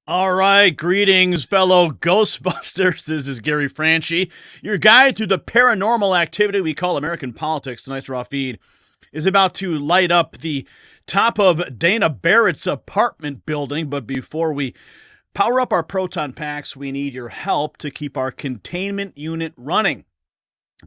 All right, greetings, fellow Ghostbusters. This is Gary Franchi. Your guide through the paranormal activity we call American politics. Tonight's raw feed is about to light up the top of Dana Barrett's apartment building. But before we power up our proton packs, we need your help to keep our containment unit running.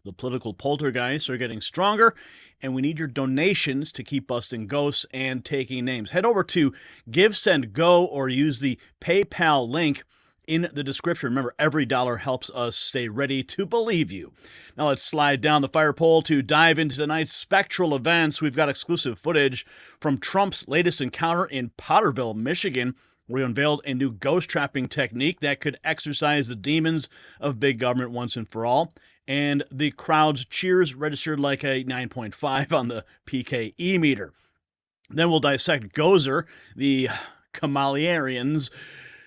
The political poltergeists are getting stronger, and we need your donations to keep busting ghosts and taking names. Head over to Give, Send, Go, or use the PayPal link in the description. Remember, every dollar helps us stay ready to believe you. Now let's slide down the fire pole to dive into tonight's Spectral events. We've got exclusive footage from Trump's latest encounter in Potterville, Michigan, where he unveiled a new ghost trapping technique that could exorcise the demons of big government once and for all. And the crowd's cheers registered like a 9.5 on the PKE meter. Then we'll dissect Gozer the Kamala-ian's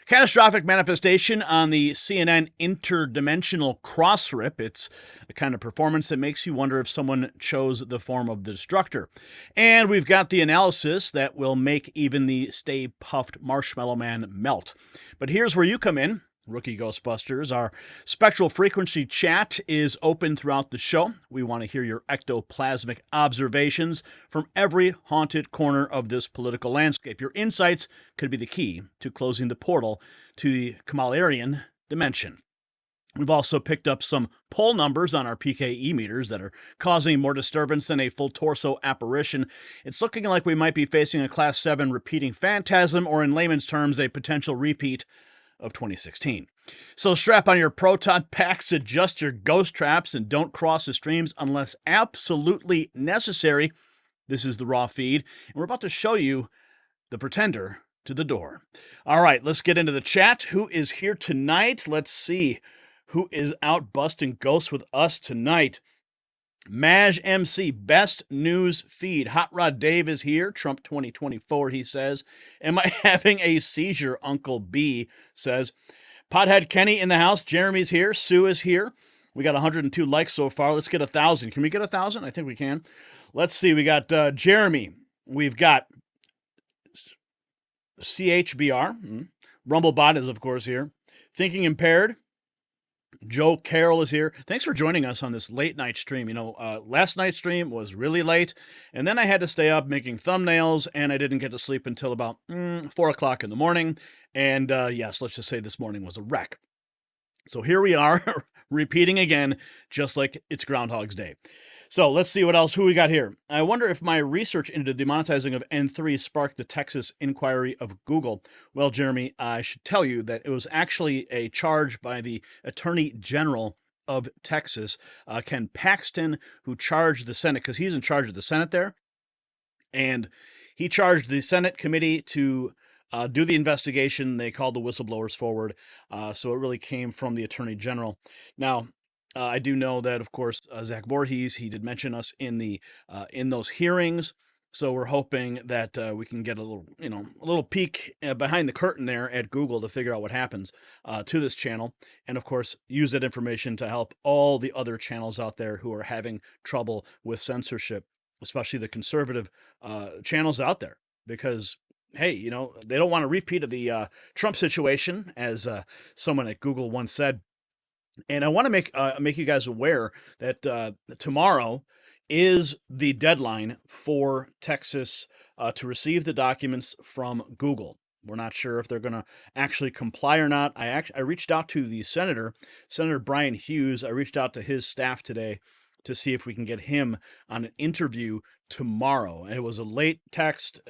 catastrophic manifestation on the CNN interdimensional crossrip. It's a kind of performance that makes you wonder if someone chose the form of the destructor. And we've got the analysis that will make even the Stay Puffed Marshmallow Man melt. But here's where you come in, Rookie Ghostbusters. Our spectral frequency chat is open throughout the show. We want to hear your ectoplasmic observations from every haunted corner of this political landscape. Your insights could be the key to closing the portal to the Kamala-ian dimension. We've also picked up some poll numbers on our PKE meters that are causing more disturbance than a full torso apparition. It's looking like we might be facing a Class 7 repeating phantasm, or in layman's terms, a potential repeat of 2016. So strap on your proton packs, adjust your ghost traps, and don't cross the streams unless absolutely necessary. This is the raw feed, and we're about to show you the pretender to the door. All right, let's get into the chat. Who is here tonight? Let's see who is out busting ghosts with us tonight. Maj MC, best news feed. Hot Rod Dave is here. Trump 2024, he says. Am I having a seizure? Uncle B says. Pothead Kenny in the house. Jeremy's here. Sue is here. We got 102 likes so far. Let's get 1,000. Can we get 1,000? I think we can. Let's see. We got Jeremy. We've got CHBR. Rumblebot is, of course, here. Thinking Impaired. Joe Carroll is here. Thanks for joining us on this late night stream. Last night's stream was really late, and then I had to stay up making thumbnails, and I didn't get to sleep until about 4 o'clock in the morning. And yes, let's just say this morning was a wreck. So here we are, repeating again, just like it's Groundhog's Day. So let's see what else, who we got here. I wonder if my research into the demonetizing of N3 sparked the Texas inquiry of Google. Well, Jeremy, I should tell you that it was actually a charge by the Attorney General of Texas, Ken Paxton, who charged the Senate, because he's in charge of the Senate there. And he charged the Senate committee to do the investigation. They called the whistleblowers forward. So it really came from the Attorney General. Now, I do know that, of course, Zach Voorhees, he did mention us in those hearings. So we're hoping that we can get a little peek behind the curtain there at Google to figure out what happens to this channel. And of course, use that information to help all the other channels out there who are having trouble with censorship, especially the conservative channels out there, because hey, they don't want a repeat of the Trump situation, as someone at Google once said. And I want to make you guys aware that tomorrow is the deadline for Texas to receive the documents from Google. We're not sure if they're going to actually comply or not. I reached out to the Senator Brian Hughes. I reached out to his staff today to see if we can get him on an interview tomorrow. It was a late text.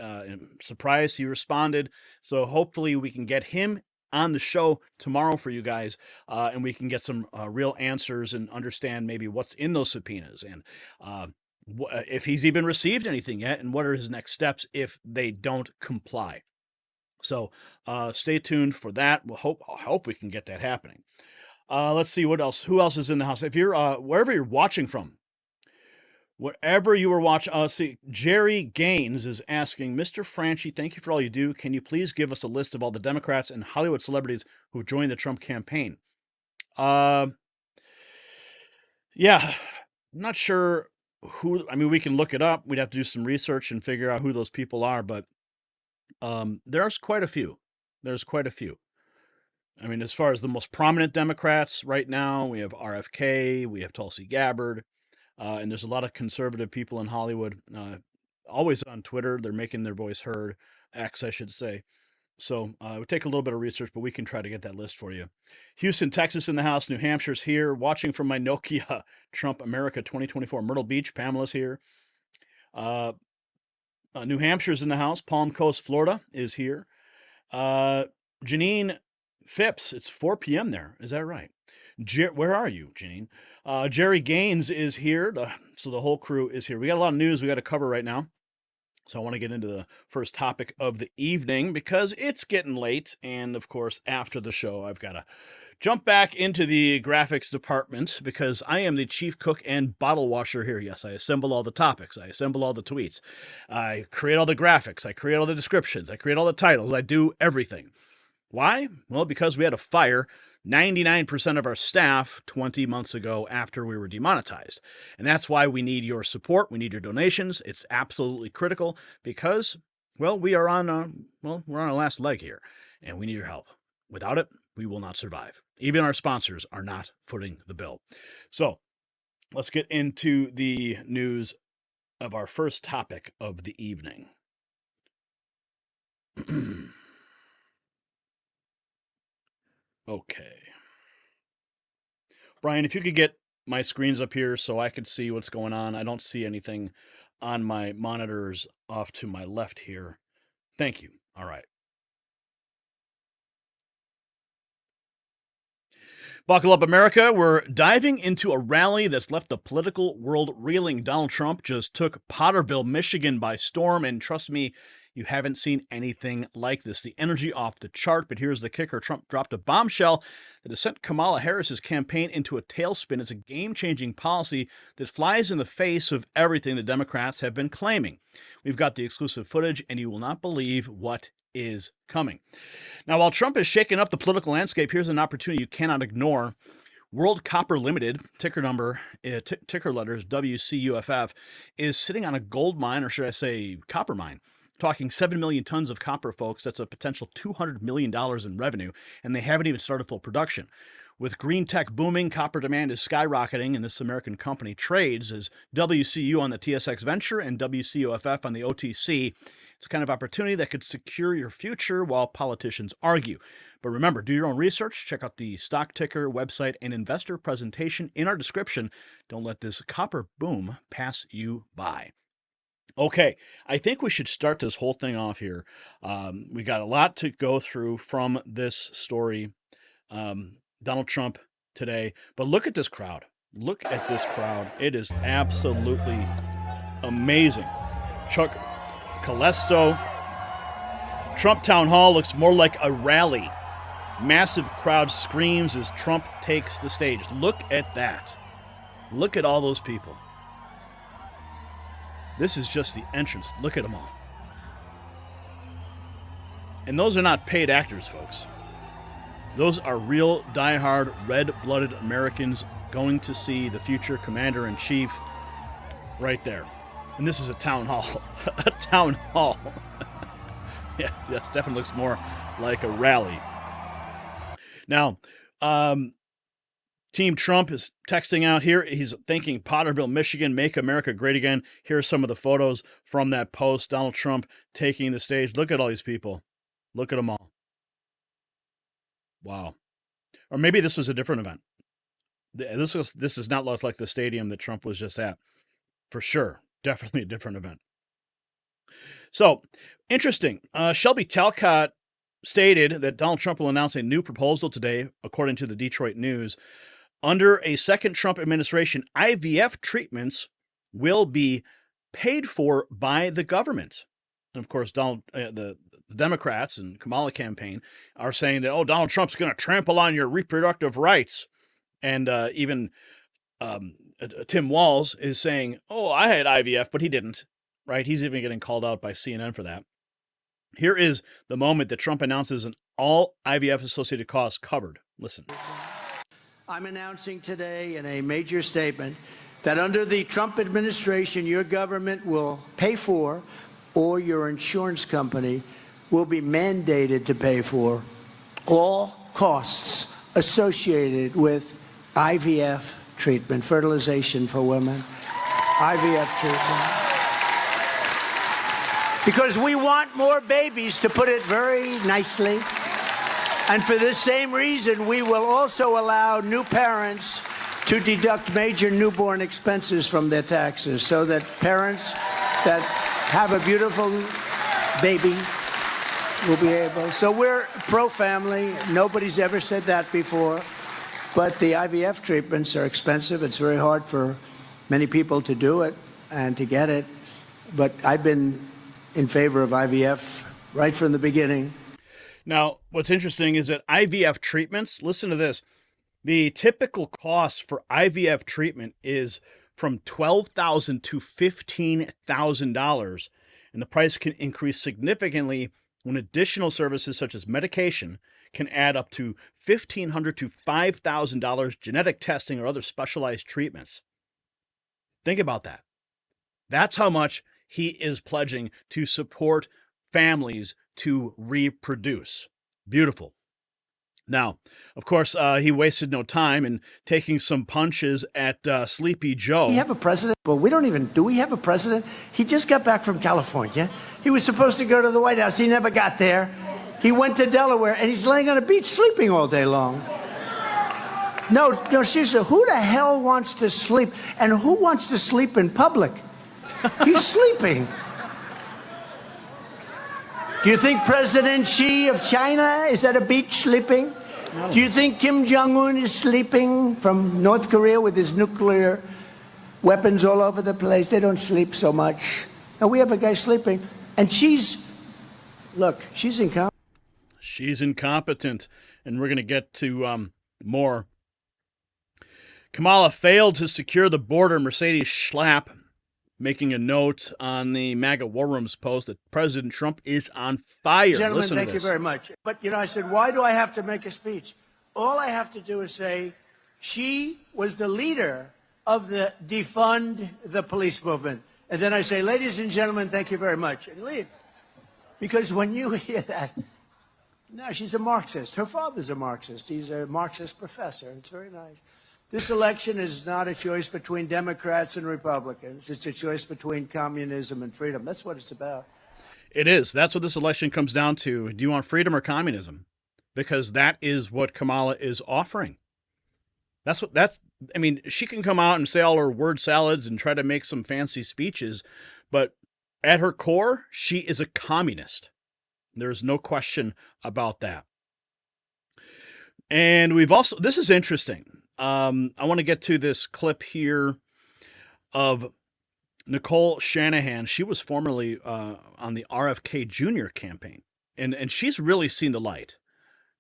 Surprised he responded. So hopefully we can get him on the show tomorrow for you guys, and we can get some real answers and understand maybe what's in those subpoenas, and if he's even received anything yet, and what are his next steps if they don't comply. So stay tuned for that. I hope we can get that happening. Let's see what else. Who else is in the house? If you're wherever you're watching from, whatever you were watching, see, Jerry Gaines is asking, Mr. Franchi, thank you for all you do. Can you please give us a list of all the Democrats and Hollywood celebrities who joined the Trump campaign? Yeah, I'm not sure who. I mean, we can look it up. We'd have to do some research and figure out who those people are, but there's quite a few. I mean, as far as the most prominent Democrats right now, we have RFK, we have Tulsi Gabbard, and there's a lot of conservative people in Hollywood, always on Twitter. They're making their voice heard, X, I should say. So it would take a little bit of research, but we can try to get that list for you. Houston, Texas in the house. New Hampshire's here. Watching from my Nokia Trump America 2024. Myrtle Beach, Pamela's here. New Hampshire's in the house. Palm Coast, Florida is here. Janine Phipps, it's 4 p.m. there. Is that right? Where are you, Janine? Jerry Gaines is here. So the whole crew is here. We got a lot of news we got to cover right now. So I want to get into the first topic of the evening because it's getting late. And of course, after the show, I've got to jump back into the graphics department because I am the chief cook and bottle washer here. Yes, I assemble all the topics. I assemble all the tweets. I create all the graphics. I create all the descriptions. I create all the titles. I do everything. Why? Well, because we had to fire 99% of our staff 20 months ago after we were demonetized. And that's why we need your support. We need your donations. It's absolutely critical because, well, we're on our last leg here and we need your help. Without it, we will not survive. Even our sponsors are not footing the bill. So let's get into the news of our first topic of the evening. Okay. Brian, if you could get my screens up here so I could see what's going on. I don't see anything on my monitors off to my left here. Thank you. All right. Buckle up, America. We're diving into a rally that's left the political world reeling. Donald Trump just took Potterville, Michigan by storm, and trust me, you haven't seen anything like this. The energy off the chart, but here's the kicker. Trump dropped a bombshell that has sent Kamala Harris's campaign into a tailspin. It's a game-changing policy that flies in the face of everything the Democrats have been claiming. We've got the exclusive footage, and you will not believe what is coming. Now, while Trump is shaking up the political landscape, here's an opportunity you cannot ignore. World Copper Limited, ticker letters WCUFF, is sitting on a gold mine, or should I say copper mine. Talking 7 million tons of copper, folks. That's a potential $200 million in revenue, and they haven't even started full production. With green tech booming, copper demand is skyrocketing, and this American company trades as WCU on the TSX Venture and WCOFF on the OTC. It's a kind of opportunity that could secure your future while politicians argue. But remember, do your own research. Check out the stock ticker, website, and investor presentation in our description. Don't let this copper boom pass you by. Okay, I think we should start this whole thing off here. We got a lot to go through from this story. Donald Trump today. But look at this crowd. Look at this crowd. It is absolutely amazing. Chuck Calesto. Trump Town Hall looks more like a rally. Massive crowd screams as Trump takes the stage. Look at that. Look at all those people. This is just the entrance. Look at them all. And those are not paid actors, folks. Those are real, diehard, red-blooded Americans going to see the future commander-in-chief right there. And this is a town hall. A town hall. Yeah, that definitely looks more like a rally. Now, Team Trump is texting out here. He's thanking Potterville, Michigan, make America great again. Here are some of the photos from that post. Donald Trump taking the stage. Look at all these people. Look at them all. Wow. Or maybe this was a different event. This does not look like the stadium that Trump was just at. For sure. Definitely a different event. So, interesting. Shelby Talcott stated that Donald Trump will announce a new proposal today, according to the Detroit News. Under a second Trump administration, IVF treatments will be paid for by the government. And of course, the Democrats and Kamala campaign are saying that, Donald Trump's going to trample on your reproductive rights. And even Tim Walz is saying, I had IVF, but he didn't. Right? He's even getting called out by CNN for that. Here is the moment that Trump announces an all IVF-associated costs covered. Listen. I'm announcing today in a major statement that under the Trump administration, your government will pay for, or your insurance company will be mandated to pay for, all costs associated with IVF treatment, fertilization for women, IVF treatment. Because we want more babies, to put it very nicely. And for this same reason, we will also allow new parents to deduct major newborn expenses from their taxes, so that parents that have a beautiful baby will be able. So we're pro-family. Nobody's ever said that before. But the IVF treatments are expensive. It's very hard for many people to do it and to get it. But I've been in favor of IVF right from the beginning. Now, what's interesting is that IVF treatments, listen to this, the typical cost for IVF treatment is from $12,000 to $15,000, and the price can increase significantly when additional services such as medication can add up to $1,500 to $5,000, genetic testing or other specialized treatments. Think about that. That's how much he is pledging to support families to reproduce. Beautiful. Now, of course, he wasted no time in taking some punches at Sleepy Joe. We have a president, but do we have a president? He just got back from California. He was supposed to go to the White House. He never got there. He went to Delaware, and he's laying on a beach sleeping all day long. No, seriously, who the hell wants to sleep? And who wants to sleep in public? He's sleeping. Do you think President Xi of China is at a beach sleeping? No. Do you think Kim Jong-un is sleeping from North Korea with his nuclear weapons all over the place? They don't sleep so much. Now, we have a guy sleeping, and she's incompetent. She's incompetent, and we're going to get to more. Kamala failed to secure the border. Mercedes Schlapp making a note on the MAGA War Room's post that President Trump is on fire. Gentlemen, listen thank you very much. But, I said, why do I have to make a speech? All I have to do is say, she was the leader of the defund the police movement. And then I say, ladies and gentlemen, thank you very much, and leave. Because when you hear that, no, she's a Marxist. Her father's a Marxist. He's a Marxist professor. It's very nice. This election is not a choice between Democrats and Republicans. It's a choice between communism and freedom. That's what it's about. It is. That's what this election comes down to. Do you want freedom or communism? Because that is what Kamala is offering. She can come out and say all her word salads and try to make some fancy speeches, but at her core, she is a communist. There's no question about that. And this is interesting. I want to get to this clip here of Nicole Shanahan. She was formerly on the RFK Jr. campaign, and she's really seen the light,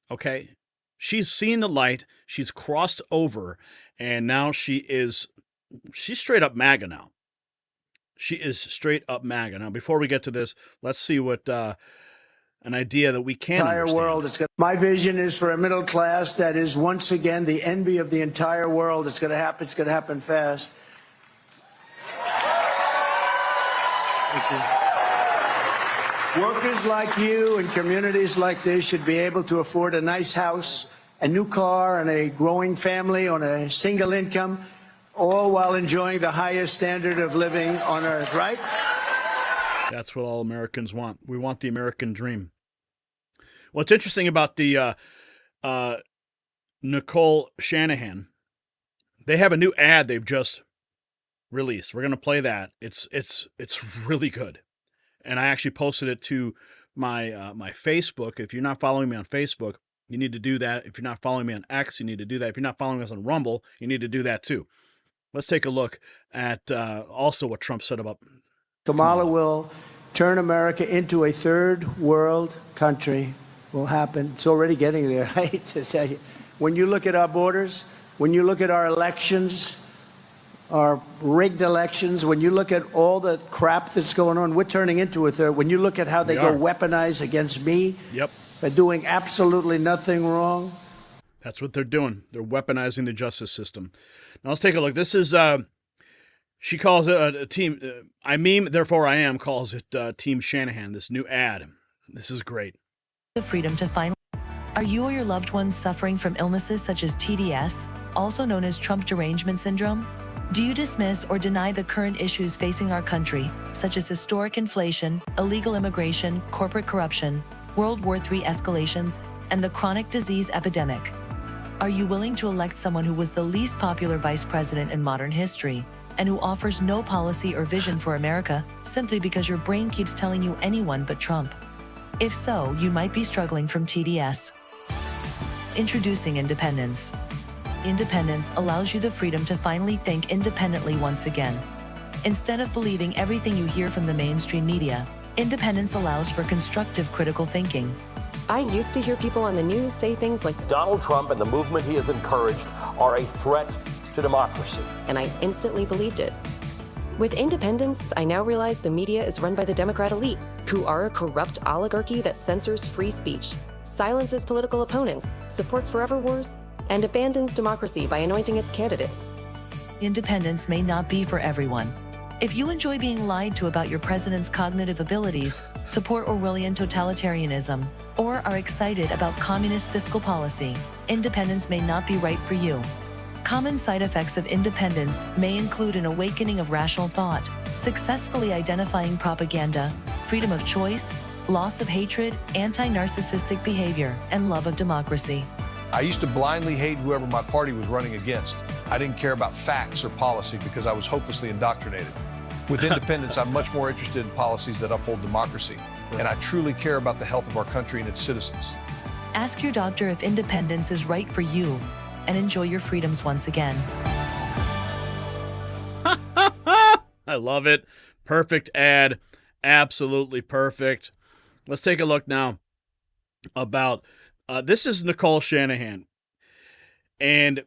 okay? She's seen the light. She's crossed over, and now she's straight up MAGA now. She is straight up MAGA. Now, before we get to this, let's see what an idea that we can understand. My vision is for a middle class that is once again the envy of the entire world. It's going to happen. It's going to happen fast. Thank you. Workers like you and communities like this should be able to afford a nice house, a new car, and a growing family on a single income, all while enjoying the highest standard of living on earth, right? That's what all Americans want. We want the American dream. What's interesting about the Nicole Shanahan, they have a new ad they've just released. We're going to play that. It's really good. And I actually posted it to my my Facebook. If you're not following me on Facebook, you need to do that. If you're not following me on X, you need to do that. If you're not following us on Rumble, you need to do that too. Let's take a look at also what Trump said about Kamala will turn America into a third world country. Will happen. It's already getting there. I hate to tell you. When you look at our borders, when you look at our elections, our rigged elections, when you look at all the crap that's going on, we're turning into a third. When you look at how they go weaponized against me, for doing absolutely nothing wrong. That's what they're doing. They're weaponizing the justice system. Now let's take a look. This is she calls it a team. I meme, therefore I am, calls it Team Shanahan, this new ad. This is great. The freedom to finally. Are you or your loved ones suffering from illnesses such as TDS, also known as Trump derangement syndrome? Do you dismiss or deny the current issues facing our country, such as historic inflation, illegal immigration, corporate corruption, World War III escalations, and the chronic disease epidemic? Are you willing to elect someone who was the least popular vice president in modern history, and who offers no policy or vision for America simply because your brain keeps telling you anyone but Trump? If so, you might be struggling from TDS. Introducing independence. Independence allows you the freedom to finally think independently once again. Instead of believing everything you hear from the mainstream media, independence allows for constructive critical thinking. I used to hear people on the news say things like, Donald Trump and the movement he has encouraged are a threat to democracy. and I instantly believed it. With independence, I now realize the media is run by the Democrat elite, who are a corrupt oligarchy that censors free speech, silences political opponents, supports forever wars, and abandons democracy by anointing its candidates. Independence may not be for everyone. If you enjoy being lied to about your president's cognitive abilities, support Orwellian totalitarianism, or are excited about communist fiscal policy, independence may not be right for you. Common side effects of independence may include an awakening of rational thought, successfully identifying propaganda, freedom of choice, loss of hatred, anti-narcissistic behavior, and love of democracy. I used to blindly hate whoever my party was running against. I didn't care about facts or policy because I was hopelessly indoctrinated. With independence, I'm much more interested in policies that uphold democracy, and I truly care about the health of our country and its citizens. Ask your doctor if independence is right for you, and enjoy your freedoms once again. I love it. Perfect ad. Absolutely perfect. Let's take a look now about this is Nicole Shanahan. And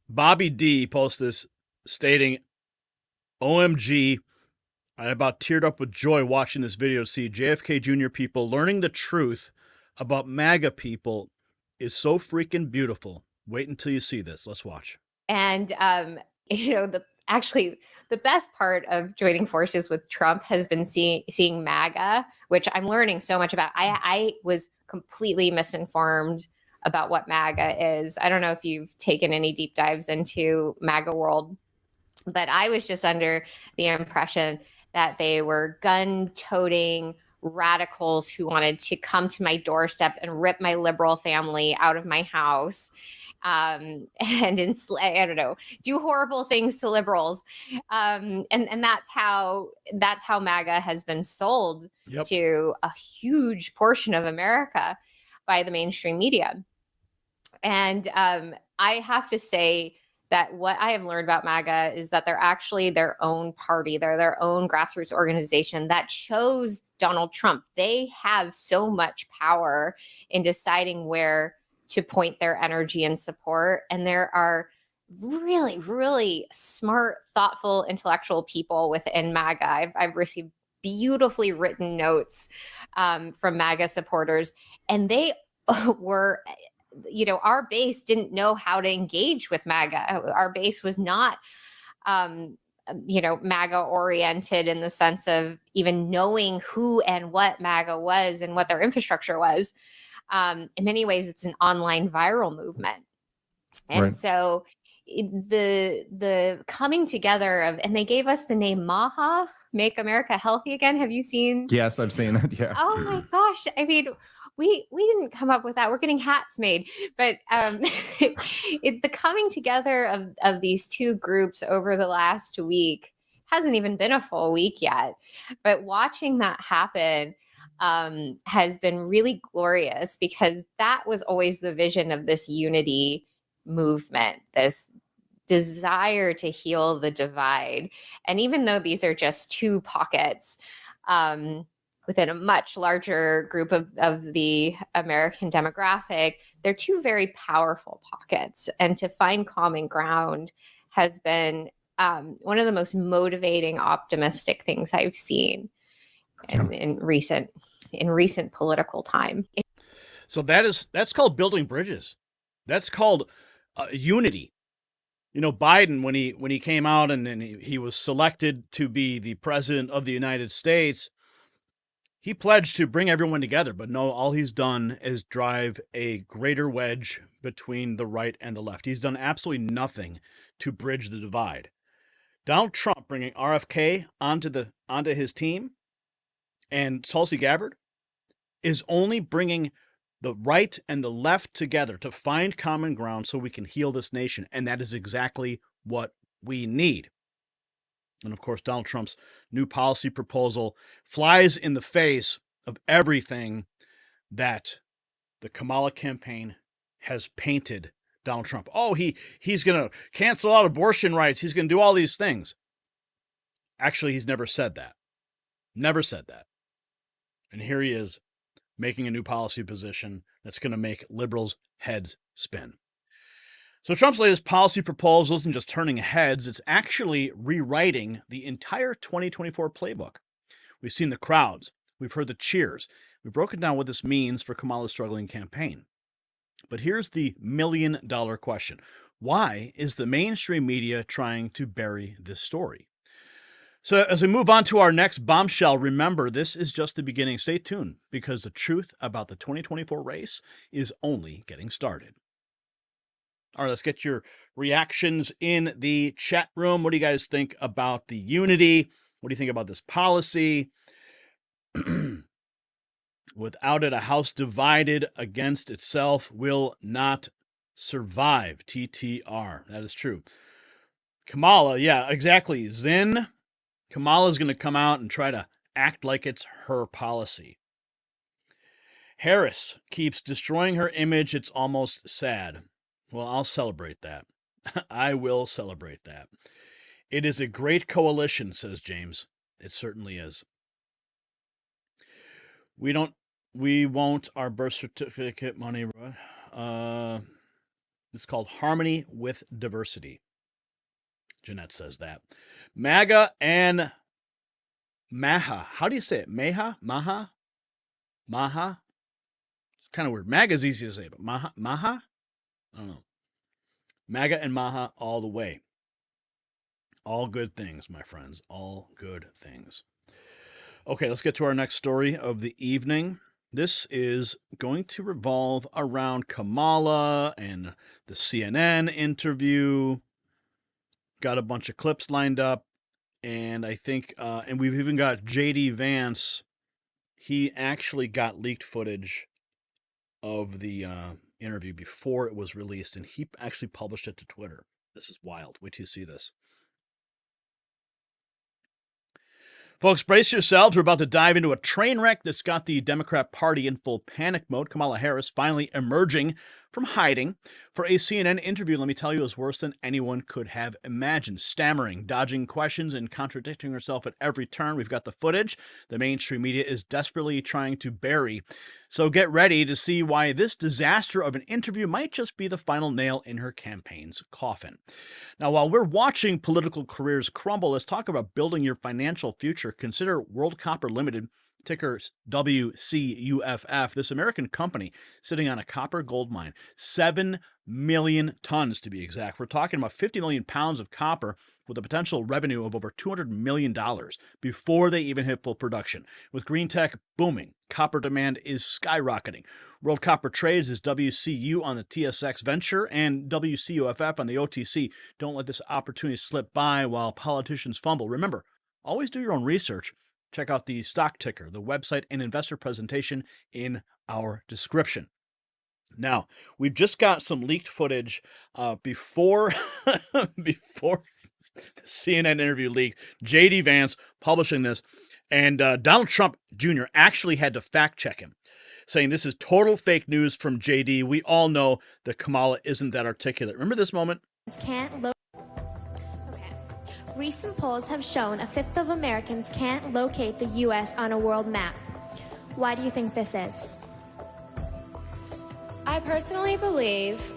Bobby D posts this stating, OMG, I about teared up with joy watching this video to see JFK Jr. people learning the truth about MAGA people is so freaking beautiful. Wait until you see this. Let's watch. And the best part of joining forces with Trump has been seeing MAGA, which I'm learning so much about. I was completely misinformed about what MAGA is. I don't know if you've taken any deep dives into MAGA world, but I was just under the impression that they were gun-toting radicals who wanted to come to my doorstep and rip my liberal family out of my house, and do horrible things to liberals, and that's how MAGA has been sold to a huge portion of America by the mainstream media. And I have to say that what I have learned about MAGA is that they're actually their own party. They're their own grassroots organization that chose Donald Trump. They have so much power in deciding where to point their energy and support. And there are really, really smart, thoughtful, intellectual people within MAGA. I've received beautifully written notes from MAGA supporters, and they were, our base didn't know how to engage with MAGA. Our base was not, MAGA oriented in the sense of even knowing who and what MAGA was and what their infrastructure was. In many ways, it's an online viral movement. And so the coming together of, and they gave us the name MAHA, Make America Healthy Again. Have you seen? Yes, I've seen it. Yeah. Oh my gosh. I mean, we didn't come up with that. We're getting hats made, but the coming together of these two groups over the last week hasn't even been a full week yet, but watching that happen has been really glorious, because that was always the vision of this unity movement, this desire to heal the divide. And even though these are just two pockets, within a much larger group of the American demographic, they're two very powerful pockets. And to find common ground has been one of the most motivating, optimistic things I've seen in recent political time. So that's called building bridges. That's called unity. Biden, when he came out and he was selected to be the president of the United States, He pledged to bring everyone together, but no, all he's done is drive a greater wedge between the right and the left. He's done absolutely nothing to bridge the divide. Donald Trump bringing RFK onto his team and Tulsi Gabbard is only bringing the right and the left together to find common ground so we can heal this nation. And that is exactly what we need. And of course, Donald Trump's new policy proposal flies in the face of everything that the Kamala campaign has painted Donald Trump. Oh, he's going to cancel out abortion rights. He's going to do all these things. Actually, he's never said that. Never said that. And here he is making a new policy position that's going to make liberals' heads spin. So Trump's latest policy proposal isn't just turning heads, it's actually rewriting the entire 2024 playbook. We've seen the crowds, we've heard the cheers, we've broken down what this means for Kamala's struggling campaign. But here's the million-dollar question. Why is the mainstream media trying to bury this story? So as we move on to our next bombshell, remember, this is just the beginning. Stay tuned, because the truth about the 2024 race is only getting started. All right, let's get your reactions in the chat room. What do you guys think about the unity? What do you think about this policy? Without it, a house divided against itself will not survive. TTR. That is true. Kamala, yeah, exactly. Zin. Kamala's going to come out and try to act like it's her policy. Harris keeps destroying her image. It's almost sad. Well, I'll celebrate that. I will celebrate that. It is a great coalition, says James. It certainly is. We won't our birth certificate money. It's called Harmony with Diversity. Jeanette says that. MAGA and Maha. How do you say it? Maha? Maha? Maha? It's kind of weird. MAGA is easy to say, but Maha? Maha? I don't know. MAGA and Maha all the way. All good things, my friends. All good things. Okay, let's get to our next story of the evening. This is going to revolve around Kamala and the CNN interview. Got a bunch of clips lined up. And I think, and we've even got J.D. Vance. He actually got leaked footage of the interview before it was released, and he actually published it to Twitter. This is wild. Wait till you see this. Folks, brace yourselves. We're about to dive into a train wreck that's got the Democrat Party in full panic mode. Kamala Harris finally emerging from hiding for a CNN interview, let me tell you, is worse than anyone could have imagined. Stammering, dodging questions, and contradicting herself at every turn. We've got the footage the mainstream media is desperately trying to bury. So get ready to see why this disaster of an interview might just be the final nail in her campaign's coffin. Now, while we're watching political careers crumble, let's talk about building your financial future. Consider World Copper Limited, ticker WCUFF, this American company sitting on a copper gold mine, 7 million tons to be exact. We're talking about 50 million pounds of copper with a potential revenue of over $200 million before they even hit full production. With green tech booming, copper demand is skyrocketing. World Copper trades is WCU on the TSX Venture and WCUFF on the OTC. Don't let this opportunity slip by while politicians fumble. Remember, always do your own research. Check out the stock ticker, the website, and investor presentation in our description. Now, we've just got some leaked footage before the CNN interview leaked. J.D. Vance publishing this, and Donald Trump Jr. actually had to fact check him, saying this is total fake news from J.D. We all know that Kamala isn't that articulate. Remember this moment? Recent polls have shown a fifth of Americans can't locate the U.S. on a world map. Why do you think this is? I personally believe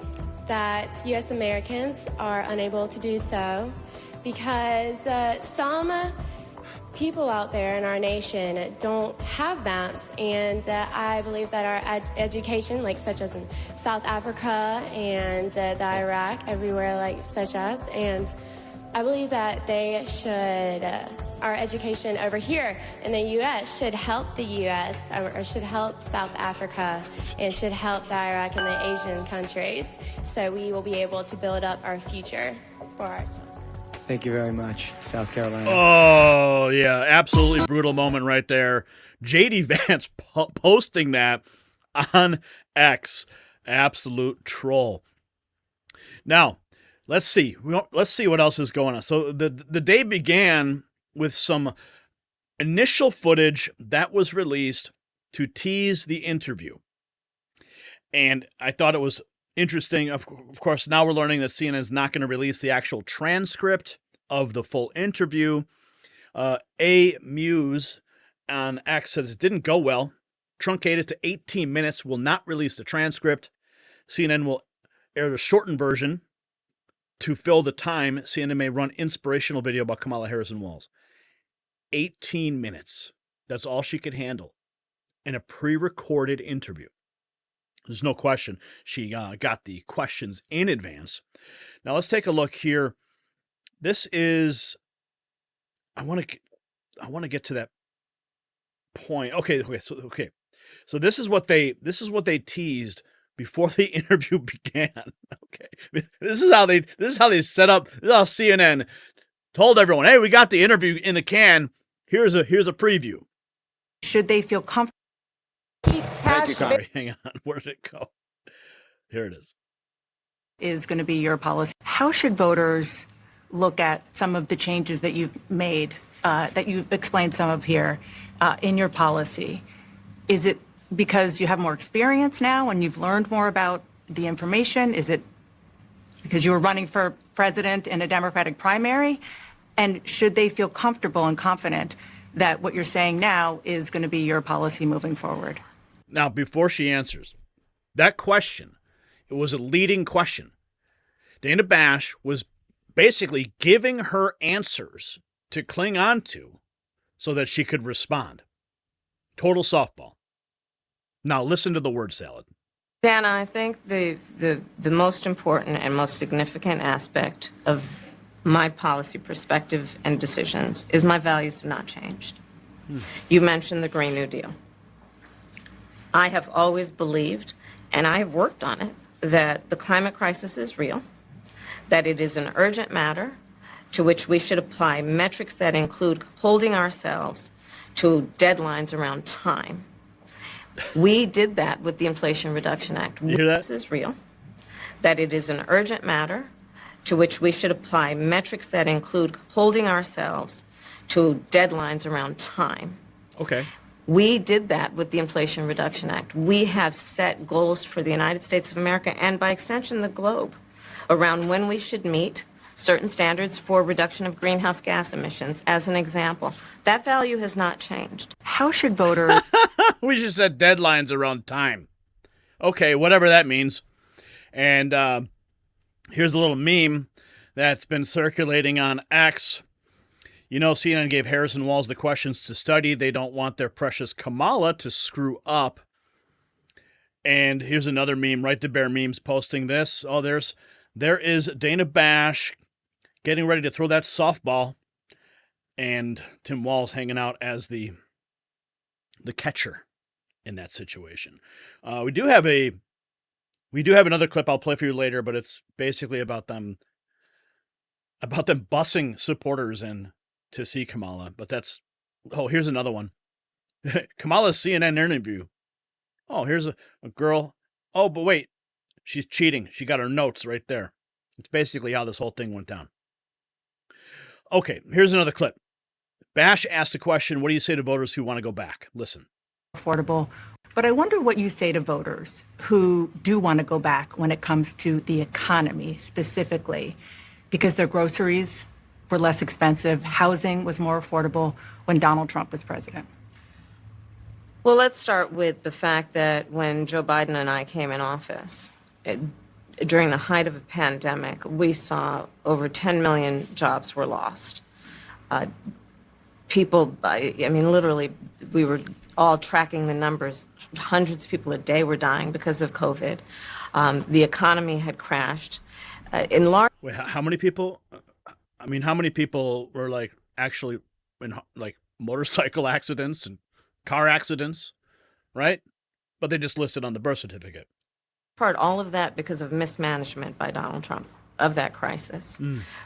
that U.S. Americans are unable to do so because some people out there in our nation don't have maps, and I believe that our education, like such as in South Africa and the Iraq, everywhere like such as, and I believe that they should our education over here in the U.S. should help the U.S. or should help South Africa and should help the Iraq and the Asian countries. So we will be able to build up our future for our children. Thank you very much, South Carolina. Oh, yeah, absolutely brutal moment right there. J.D. Vance posting that on X. Absolute troll. Now, let's see. Let's see what else is going on. So the day began with some initial footage that was released to tease the interview. And I thought it was interesting. Of course, now we're learning that CNN is not going to release the actual transcript of the full interview. A Muse on X says it didn't go well. Truncated to 18 minutes. Will not release the transcript. CNN will air the shortened version to fill the time. CNN may run inspirational video about Kamala Harris and Walz. 18 minutes. That's all she could handle in a pre-recorded interview. There's no question she got the questions in advance. Now let's take a look here. This is, I want to get to that point. Okay. So this is what they teased before the interview began. Okay. This is how they set up. This is how CNN told everyone, "Hey, we got the interview in the can. Here's a preview." Should they feel comfortable? Thank you, sorry, hang on. Where did it go? Here it is. Is going to be your policy. How should voters look at some of the changes that you've made, that you've explained some of here in your policy? Is it because you have more experience now and you've learned more about the information? Is it because you were running for president in a Democratic primary? And should they feel comfortable and confident that what you're saying now is going to be your policy moving forward? Now, before she answers, that question, it was a leading question. Dana Bash was basically giving her answers to cling on to so that she could respond. Total softball. Now, listen to the word salad. Dana, I think the most important and most significant aspect of my policy perspective and decisions is my values have not changed. You mentioned the Green New Deal. I have always believed, and I have worked on it, that the climate crisis is real, that it is an urgent matter to which we should apply metrics that include holding ourselves to deadlines around time. We did that with the Inflation Reduction Act. You hear that? This is real, that it is an urgent matter to which we should apply metrics that include holding ourselves to deadlines around time. Okay. We did that with the Inflation Reduction Act. We have set goals for the United States of America and by extension the globe around when we should meet certain standards for reduction of greenhouse gas emissions, as an example. That value has not changed. How should voters... We should set deadlines around time. Okay, whatever that means. And here's a little meme that's been circulating on X. You know, CNN gave Harris and Walz the questions to study. They don't want their precious Kamala to screw up. And here's another meme, Right to Bear Memes posting this. Oh, there is Dana Bash getting ready to throw that softball. And Tim Walz hanging out as the catcher in that situation. We do have another clip I'll play for you later, but it's basically about them busing supporters in to see Kamala. But here's another one. Kamala's CNN interview. Oh, here's a girl. Oh, but wait, she's cheating. She got her notes right there. It's basically how this whole thing went down. Okay, here's another clip. Bash asked a question, what do you say to voters who want to go back? Listen. Affordable. But I wonder what you say to voters who do want to go back when it comes to the economy specifically, because their groceries were less expensive, housing was more affordable when Donald Trump was president. Well, let's start with the fact that when Joe Biden and I came in office, during the height of a pandemic, we saw over 10 million jobs were lost. People, literally, we were all tracking the numbers. Hundreds of people a day were dying because of COVID. The economy had crashed. Wait, how many people? How many people were actually in like motorcycle accidents and car accidents, right? But they just listed on the birth certificate. Part all of that because of mismanagement by Donald Trump of that crisis.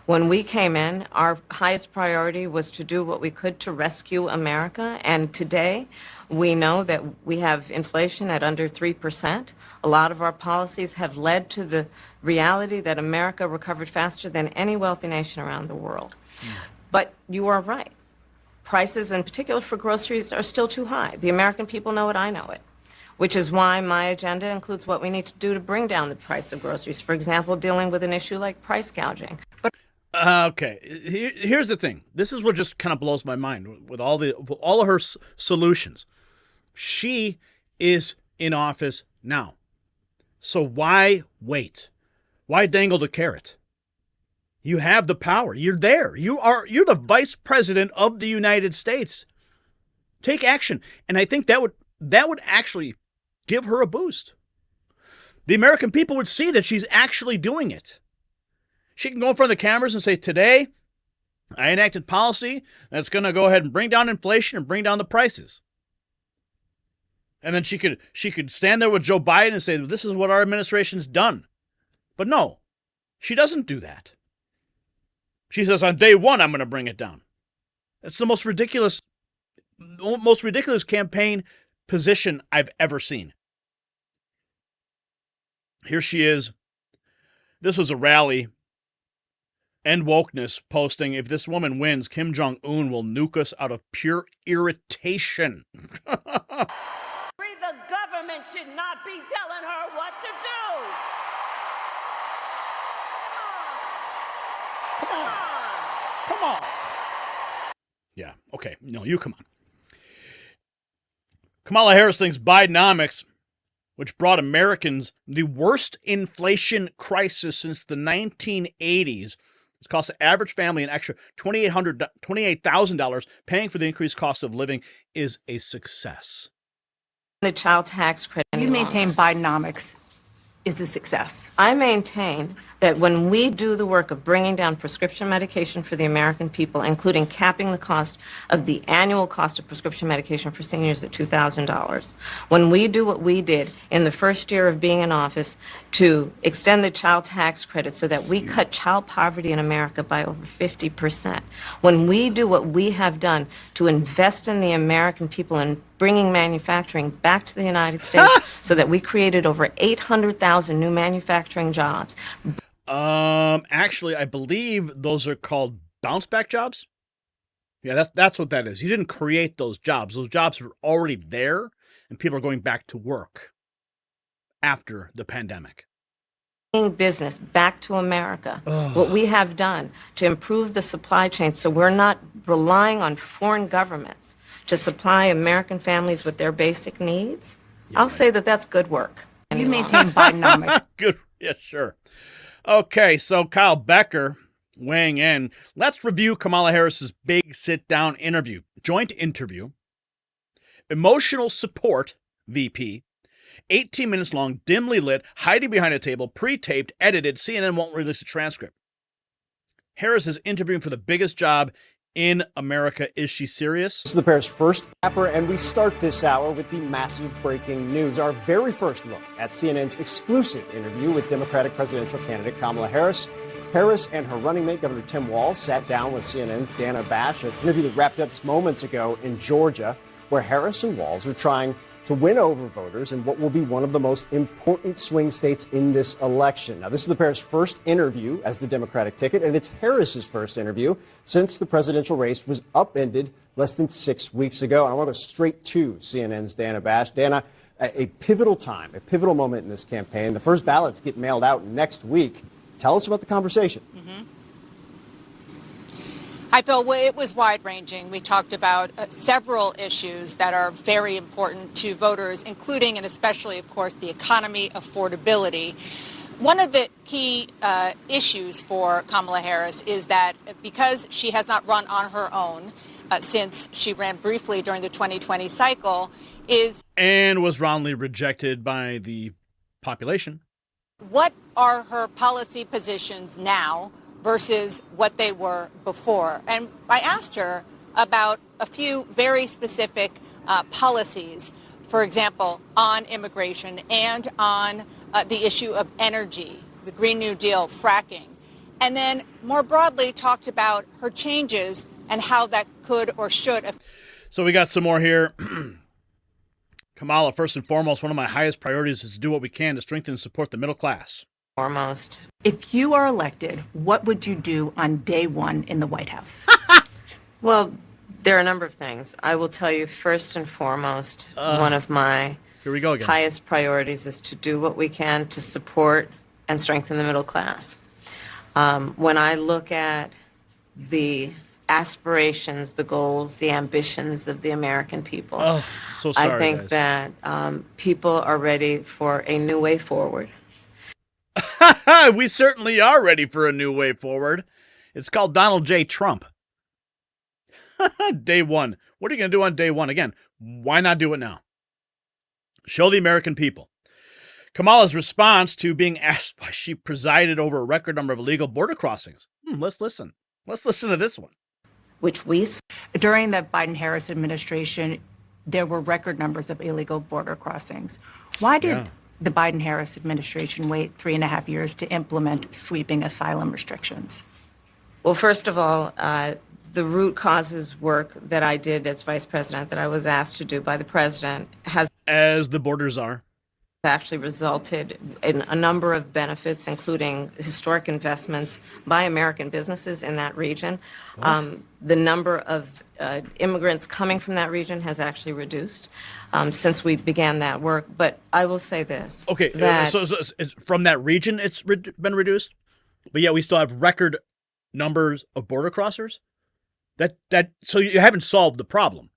When we came in, our highest priority was to do what we could to rescue America. And today, we know that we have inflation at under 3%. A lot of our policies have led to the reality that America recovered faster than any wealthy nation around the world. But you are right. Prices, in particular for groceries, are still too high. The American people know it, I know it. Which is why my agenda includes what we need to do to bring down the price of groceries. For example, dealing with an issue like price gouging. But okay, here's the thing. This is what just kind of blows my mind with all of her solutions. She is in office now, so why wait? Why dangle the carrot? You have the power. You're there. You're the vice president of the United States. Take action, and I think that would actually give her a boost. The American people would see that she's actually doing it. She can go in front of the cameras and say, today, I enacted policy that's going to go ahead and bring down inflation and bring down the prices. And then she could stand there with Joe Biden and say, this is what our administration's done. But no, she doesn't do that. She says, on day one, I'm going to bring it down. That's the most ridiculous campaign position I've ever seen. Here she is. This was a rally. End wokeness posting, if this woman wins, Kim Jong-un will nuke us out of pure irritation. The government should not be telling her what to do. Come on. Yeah, okay. No, you come on. Kamala Harris thinks Bidenomics, which brought Americans the worst inflation crisis since the 1980s, it's cost the average family an extra $28,000 paying for the increased cost of living, is a success. The child tax credit. You maintain Bidenomics is a success. I maintain that when we do the work of bringing down prescription medication for the American people, including capping the cost of the annual cost of prescription medication for seniors at $2,000, when we do what we did in the first year of being in office to extend the child tax credit so that we cut child poverty in America by over 50%, when we do what we have done to invest in the American people and bringing manufacturing back to the United States so that we created over 800,000 new manufacturing jobs. Actually, I believe those are called bounce back jobs. Yeah, that's what that is. You didn't create those jobs. Those jobs were already there, and people are going back to work after the pandemic. Business back to America. What we have done to improve the supply chain so we're not relying on foreign governments to supply American families with their basic needs. Yeah, I'll say that that's good work. You maintain Bidenomics. Good. Yeah, sure. Okay, so Kyle Becker weighing in. Let's review Kamala Harris's big sit-down interview. Joint interview. Emotional support VP. 18 minutes long, dimly lit, hiding behind a table, pre-taped, edited. CNN won't release a transcript. Harris is interviewing for the biggest job in America. Is she serious? This is the pair's first rapper, and we start this hour with the massive breaking news. Our very first look at CNN's exclusive interview with Democratic presidential candidate Kamala Harris. Harris and her running mate, Governor Tim Walz, sat down with CNN's Dana Bash, an interview that wrapped up just moments ago in Georgia, where Harris and Walz are trying to win over voters in what will be one of the most important swing states in this election. Now, this is the pair's first interview as the Democratic ticket, and it's Harris's first interview since the presidential race was upended less than 6 weeks ago. And I want to go straight to CNN's Dana Bash. Dana, a pivotal time, a pivotal moment in this campaign. The first ballots get mailed out next week. Tell us about the conversation. Hi, Phil. It was wide-ranging. We talked about several issues that are very important to voters, including and especially, of course, the economy, affordability. One of the key issues for Kamala Harris is that because she has not run on her own since she ran briefly during the 2020 cycle, and was roundly rejected by the population. What are her policy positions now versus what they were before? And I asked her about a few very specific policies, for example, on immigration and on the issue of energy, the Green New Deal, fracking, and then more broadly talked about her changes and how that could or should affect. So we got some more here. Kamala, first and foremost, one of my highest priorities is to do what we can to strengthen and support the middle class. Foremost. If you are elected, what would you do on day one in the White House? Well, there are a number of things. I will tell you, first and foremost, one of my Here we go again. highest priorities is to do what we can to support and strengthen the middle class. When I look at the aspirations, the goals, the ambitions of the American people, so sorry, I think guys. that people are ready for a new way forward. We certainly are ready for a new way forward. It's called Donald J. Trump. Day one. What are you going to do on day one? Again, why not do it now? Show the American people. Kamala's response to being asked why she presided over a record number of illegal border crossings. Let's listen. Let's listen to this one. During the Biden-Harris administration, there were record numbers of illegal border crossings. Why did the Biden-Harris administration wait 3.5 years to implement sweeping asylum restrictions? Well, first of all, the root causes work that I did as vice president, that I was asked to do by the president, has, as the borders are, actually resulted in a number of benefits, including historic investments by American businesses in that region. The number of immigrants coming from that region has actually reduced since we began that work. But I will say this. Okay, that so it's from that region it's been reduced, but yet we still have record numbers of border crossers? So you haven't solved the problem.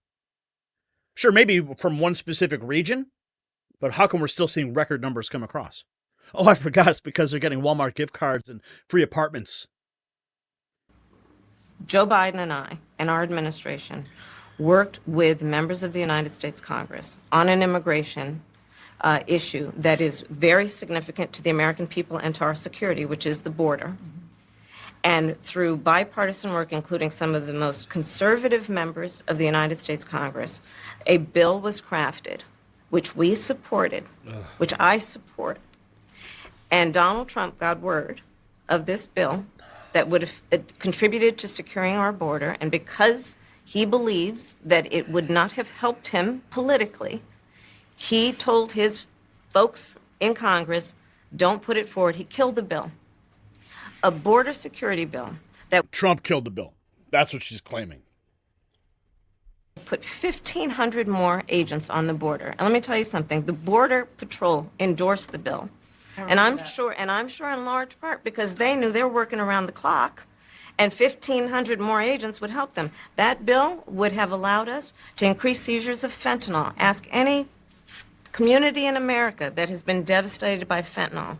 Sure, maybe from one specific region, but how come we're still seeing record numbers come across? Oh, I forgot. It's because they're getting Walmart gift cards and free apartments. Joe Biden and I and our administration worked with members of the United States Congress on an immigration issue that is very significant to the American people and to our security, which is the border. And through bipartisan work, including some of the most conservative members of the United States Congress, a bill was crafted, which we supported, which I support. And Donald Trump got word of this bill that would have contributed to securing our border. And because he believes that it would not have helped him politically, he told his folks in Congress, don't put it forward. He killed the bill. A border security bill that Trump killed the bill. That's what she's claiming. Put 1,500 more agents on the border. And let me tell you something. The Border Patrol endorsed the bill. And I'm sure in large part because they knew they were working around the clock and 1,500 more agents would help them. That bill would have allowed us to increase seizures of fentanyl. Ask any community in America that has been devastated by fentanyl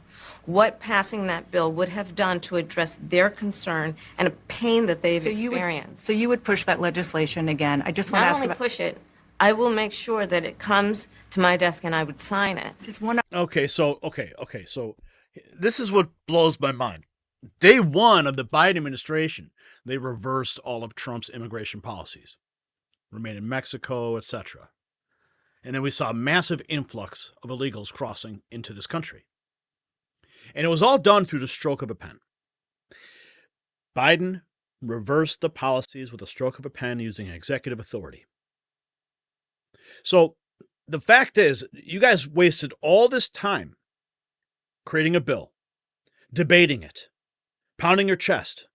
what passing that bill would have done to address their concern and a pain that they've experienced. So you would push that legislation again. I just want to ask about... Not only push it, I will make sure that it comes to my desk and I would sign it. Okay, so this is what blows my mind. Day one of the Biden administration, they reversed all of Trump's immigration policies. Remain in Mexico, etc. And then we saw a massive influx of illegals crossing into this country. And it was all done through the stroke of a pen. Biden reversed the policies with a stroke of a pen using executive authority. So the fact is, you guys wasted all this time creating a bill, debating it, pounding your chest,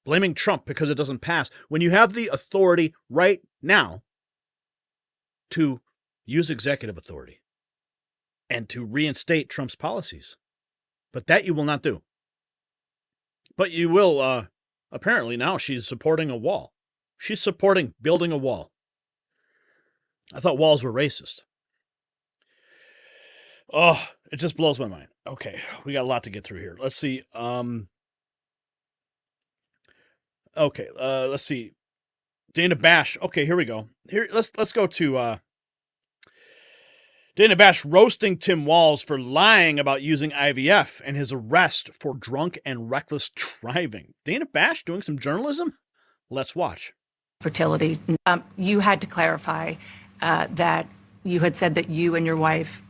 blaming Trump because it doesn't pass, when you have the authority right now to use executive authority and to reinstate Trump's policies. But that you will not do. But you will, apparently now she's supporting a wall. She's supporting building a wall. I thought walls were racist. Oh, it just blows my mind. Okay, we got a lot to get through here. Let's see. Let's see. Dana Bash. Okay, here we go. Let's go to Dana Bash roasting Tim Walz for lying about using IVF and his arrest for drunk and reckless driving. Dana Bash doing some journalism? Let's watch. fertility. You had to clarify that you had said that you and your wife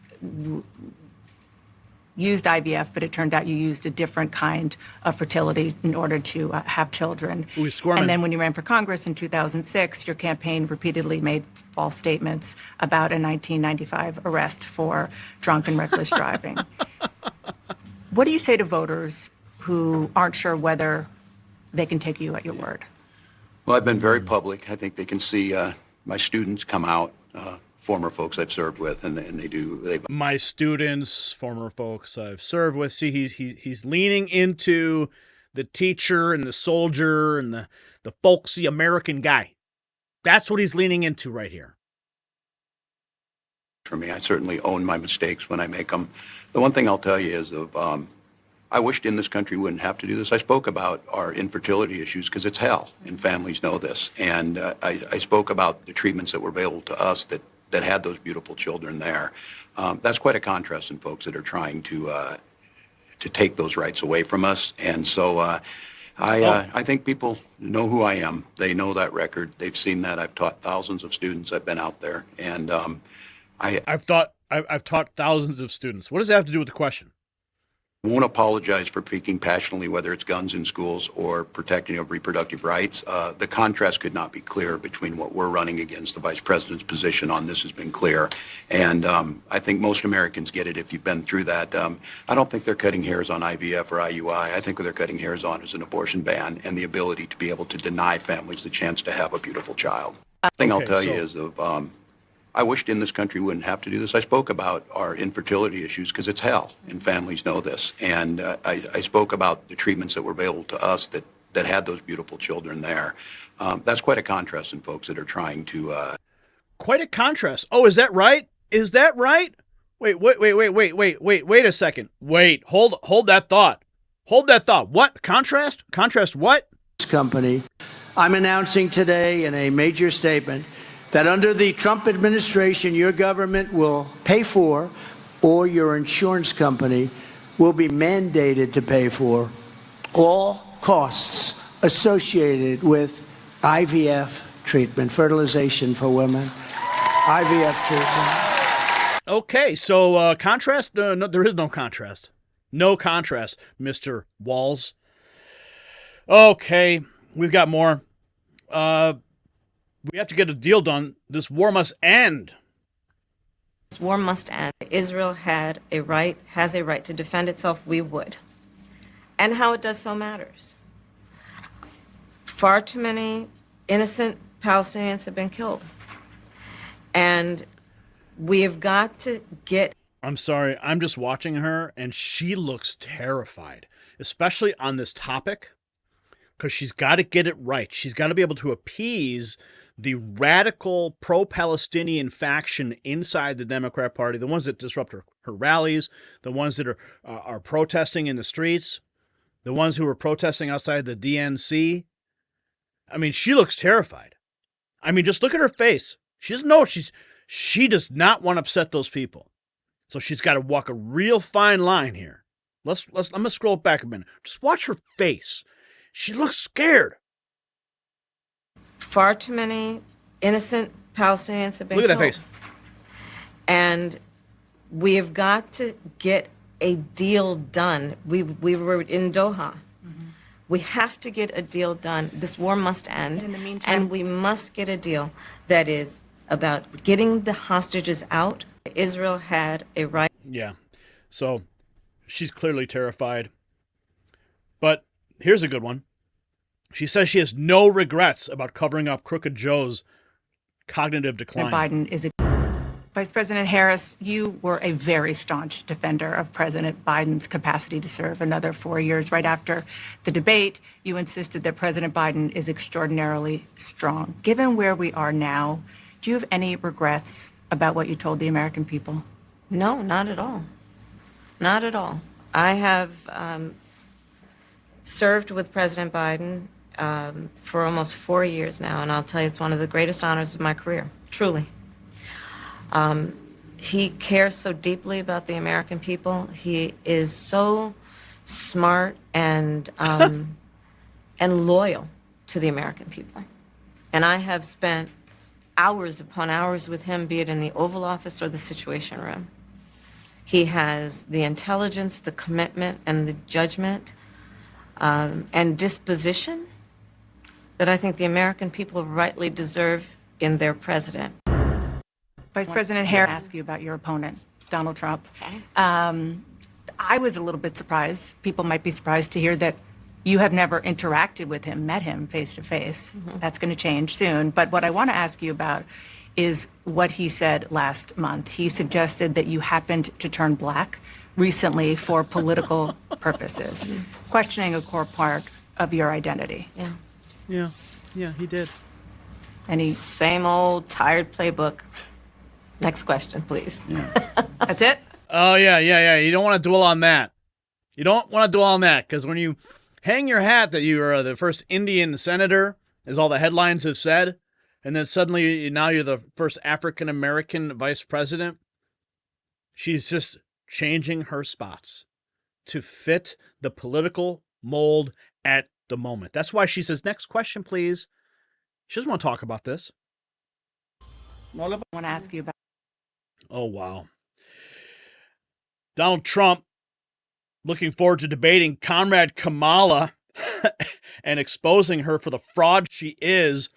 used IVF, but it turned out you used a different kind of fertility in order to have children. And then when you ran for Congress in 2006, your campaign repeatedly made false statements about a 1995 arrest for drunk and reckless driving. What do you say to voters who aren't sure whether they can take you at your word? Well, I've been very public. I think they can see my students come out, former folks I've served with, and they do. My students, former folks I've served with. See, he's leaning into the teacher and the soldier and the folksy American guy. That's what he's leaning into right here. For me, I certainly own my mistakes when I make them. The one thing I'll tell you is I wished in this country wouldn't have to do this. I spoke about our infertility issues because it's hell, and families know this. And I spoke about the treatments that were available to us that had those beautiful children there. That's quite a contrast in folks that are trying to take those rights away from us. And so I think people know who I am. They know that record. They've seen that. I've taught thousands of students. I've been out there, and I've taught thousands of students. What does that have to do with the question? Won't apologize for speaking passionately, whether it's guns in schools or protecting of reproductive rights. The contrast could not be clearer between what we're running against. The vice president's position on this has been clear. And I think most Americans get it if you've been through that. I don't think they're cutting hairs on IVF or IUI. I think what they're cutting hairs on is an abortion ban and the ability to be able to deny families the chance to have a beautiful child. The thing I'll tell you is I wished in this country wouldn't have to do this. I spoke about our infertility issues because it's hell, and families know this. And I spoke about the treatments that were available to us that had those beautiful children there. That's quite a contrast in folks that are trying to... Quite a contrast. Oh, is that right? Is that right? Wait a second. Wait, hold that thought. Hold that thought. What? Contrast? Contrast what? Company. I'm announcing today in a major statement that under the Trump administration, your government will pay for, or your insurance company will be mandated to pay for, all costs associated with IVF treatment, fertilization for women, IVF treatment. Okay, so contrast? No, there is no contrast. No contrast, Mr. Walls. Okay, we've got more. We have to get a deal done. This war must end. This war must end. Israel has a right to defend itself. We would. And how it does so matters. Far too many innocent Palestinians have been killed. And we have got to get... I'm sorry, I'm just watching her, and she looks terrified, especially on this topic, because she's got to get it right. She's got to be able to appease the radical pro-Palestinian faction inside the Democrat Party, the ones that disrupt her rallies, the ones that are protesting in the streets, the ones who are protesting outside the DNC. I mean, she looks terrified. I mean, just look at her face. She doesn't know she does not want to upset those people. So she's got to walk a real fine line here. I'm going to scroll back a minute. Just watch her face. She looks scared. Far too many innocent Palestinians have been killed. Look at that face. And we have got to get a deal done. We were in Doha. Mm-hmm. We have to get a deal done. This war must end. In the meantime, and we must get a deal that is about getting the hostages out. Israel had a right. Yeah. So she's clearly terrified. But here's a good one. She says she has no regrets about covering up Crooked Joe's cognitive decline. Biden is Vice President Harris, you were a very staunch defender of President Biden's capacity to serve another 4 years. Right after the debate, you insisted that President Biden is extraordinarily strong. Given where we are now, do you have any regrets about what you told the American people? No, not at all. Not at all. I have served with President Biden for almost 4 years now, and I'll tell you, it's one of the greatest honors of my career, truly. He cares so deeply about the American people. He is so smart and loyal to the American people. And I have spent hours upon hours with him, be it in the Oval Office or the Situation Room. He has the intelligence, the commitment, and the judgment and disposition that I think the American people rightly deserve in their president. Vice President Harris, ask you about your opponent, Donald Trump. Okay. I was a little bit surprised. People might be surprised to hear that you have never interacted with him, met him face to face. That's going to change soon. But what I want to ask you about is what he said last month. He suggested that you happened to turn black recently for political purposes, questioning a core part of your identity. Yeah, he did. And he's same old tired playbook. Next question, please. That's it? Oh, yeah. You don't want to dwell on that. You don't want to dwell on that, because when you hang your hat that you are the first Indian senator, as all the headlines have said, and then suddenly now you're the first African-American vice president, she's just changing her spots to fit the political mold at the moment. That's why she says, next question, please. She doesn't want to talk about this. I want to ask you about. Oh, wow. Donald Trump looking forward to debating Comrade Kamala and exposing her for the fraud she is.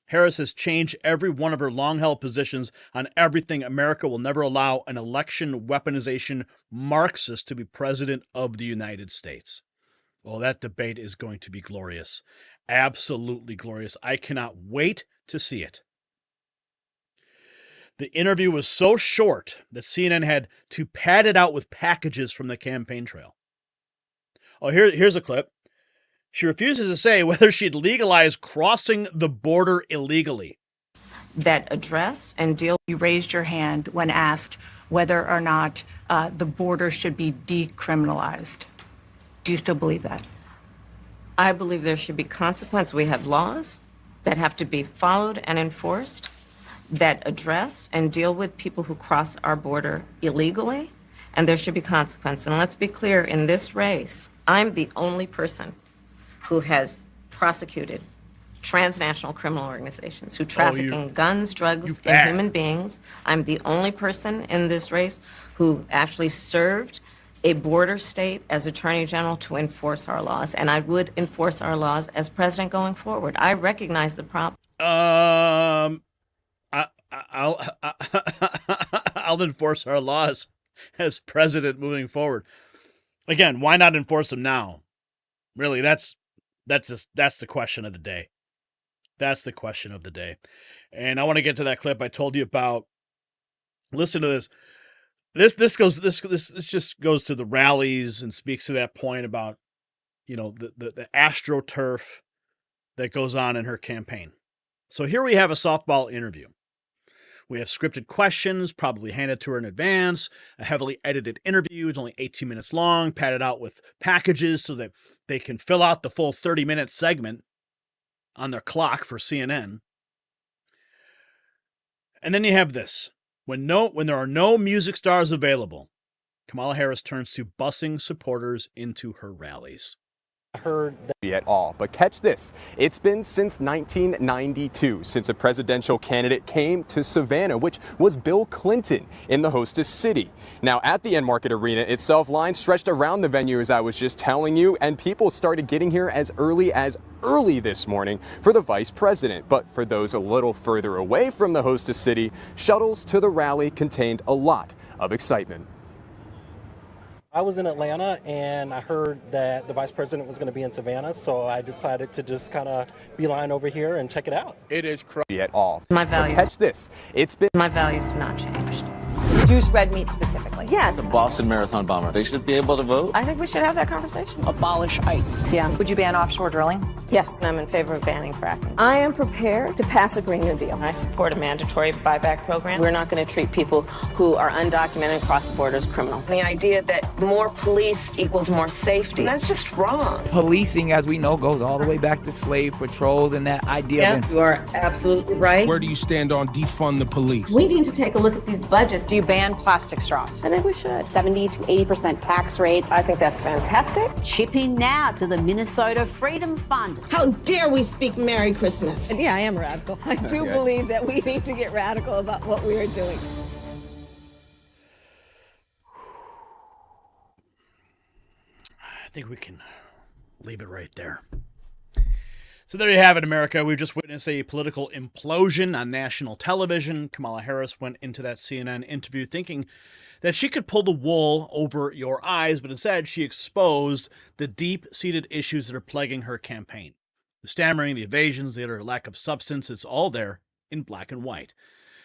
Harris has changed every one of her long-held positions on everything. America will never allow an election weaponization Marxist to be president of the United States. Well, that debate is going to be glorious. Absolutely glorious. I cannot wait to see it. The interview was so short that CNN had to pad it out with packages from the campaign trail. Oh, here's a clip. She refuses to say whether she'd legalize crossing the border illegally. That address and deal. You raised your hand when asked whether or not the border should be decriminalized. Do you still believe that? I believe there should be consequence. We have laws that have to be followed and enforced that address and deal with people who cross our border illegally, and there should be consequence. And let's be clear, in this race, I'm the only person who has prosecuted transnational criminal organizations who traffic in guns, drugs, and human beings. I'm the only person in this race who actually served a border state as Attorney General to enforce our laws, and I would enforce our laws as president going forward. I recognize the problem. I'll enforce our laws as president moving forward. Again, why not enforce them now? Really, that's the question of the day. That's the question of the day. And I want to get to that clip I told you about. Listen to this. This just goes to the rallies and speaks to that point about, the astroturf that goes on in her campaign. So here we have a softball interview. We have scripted questions, probably handed to her in advance, a heavily edited interview. It's only 18 minutes long, padded out with packages so that they can fill out the full 30-minute segment on their clock for CNN. And then you have this. When there are no music stars available, Kamala Harris turns to busing supporters into her rallies. Heard that at all, but catch this. It's been since 1992 since a presidential candidate came to Savannah, which was Bill Clinton in the hostess city. Now at the N-Market Arena itself, lines stretched around the venue as I was just telling you, and people started getting here as early this morning for the vice president. But for those a little further away from the hostess city, shuttles to the rally contained a lot of excitement. I was in Atlanta and I heard that the vice president was going to be in Savannah, so I decided to just kind of beeline over here and check it out. It is crazy at all. My values. But catch this. My values have not changed. Reduce red meat specifically. Yes. The Boston Marathon bomber. They should be able to vote. I think we should have that conversation. Abolish ICE. Yeah. Would you ban offshore drilling? Yes, I'm in favor of banning fracking. I am prepared to pass a Green New Deal. I support a mandatory buyback program. We're not going to treat people who are undocumented and cross the border as criminals. The idea that more police equals more safety, that's just wrong. Policing, as we know, goes all the way back to slave patrols and that idea of... You are absolutely right. Where do you stand on defund the police? We need to take a look at these budgets. Do you ban plastic straws? I think we should. 70 to 80% tax rate. I think that's fantastic. Chip in now to the Minnesota Freedom Fund. How dare we speak Merry Christmas? Yeah, I am radical. I do believe that we need to get radical about what we are doing. I think we can leave it right there. So there you have it, America. We've just witnessed a political implosion on national television. Kamala Harris went into that CNN interview thinking that she could pull the wool over your eyes, but instead she exposed the deep-seated issues that are plaguing her campaign. The stammering, the evasions, the utter lack of substance, it's all there in black and white.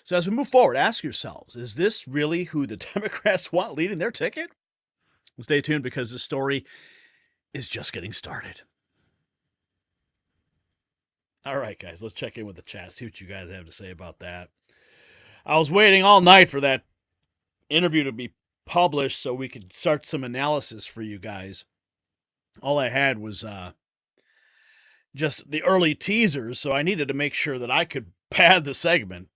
So as we move forward, ask yourselves, is this really who the Democrats want leading their ticket? Well, stay tuned because this story is just getting started. All right, guys, let's check in with the chat, see what you guys have to say about that. I was waiting all night for that interview to be published so we could start some analysis for you guys. All I had was just the early teasers, so I needed to make sure that I could pad the segment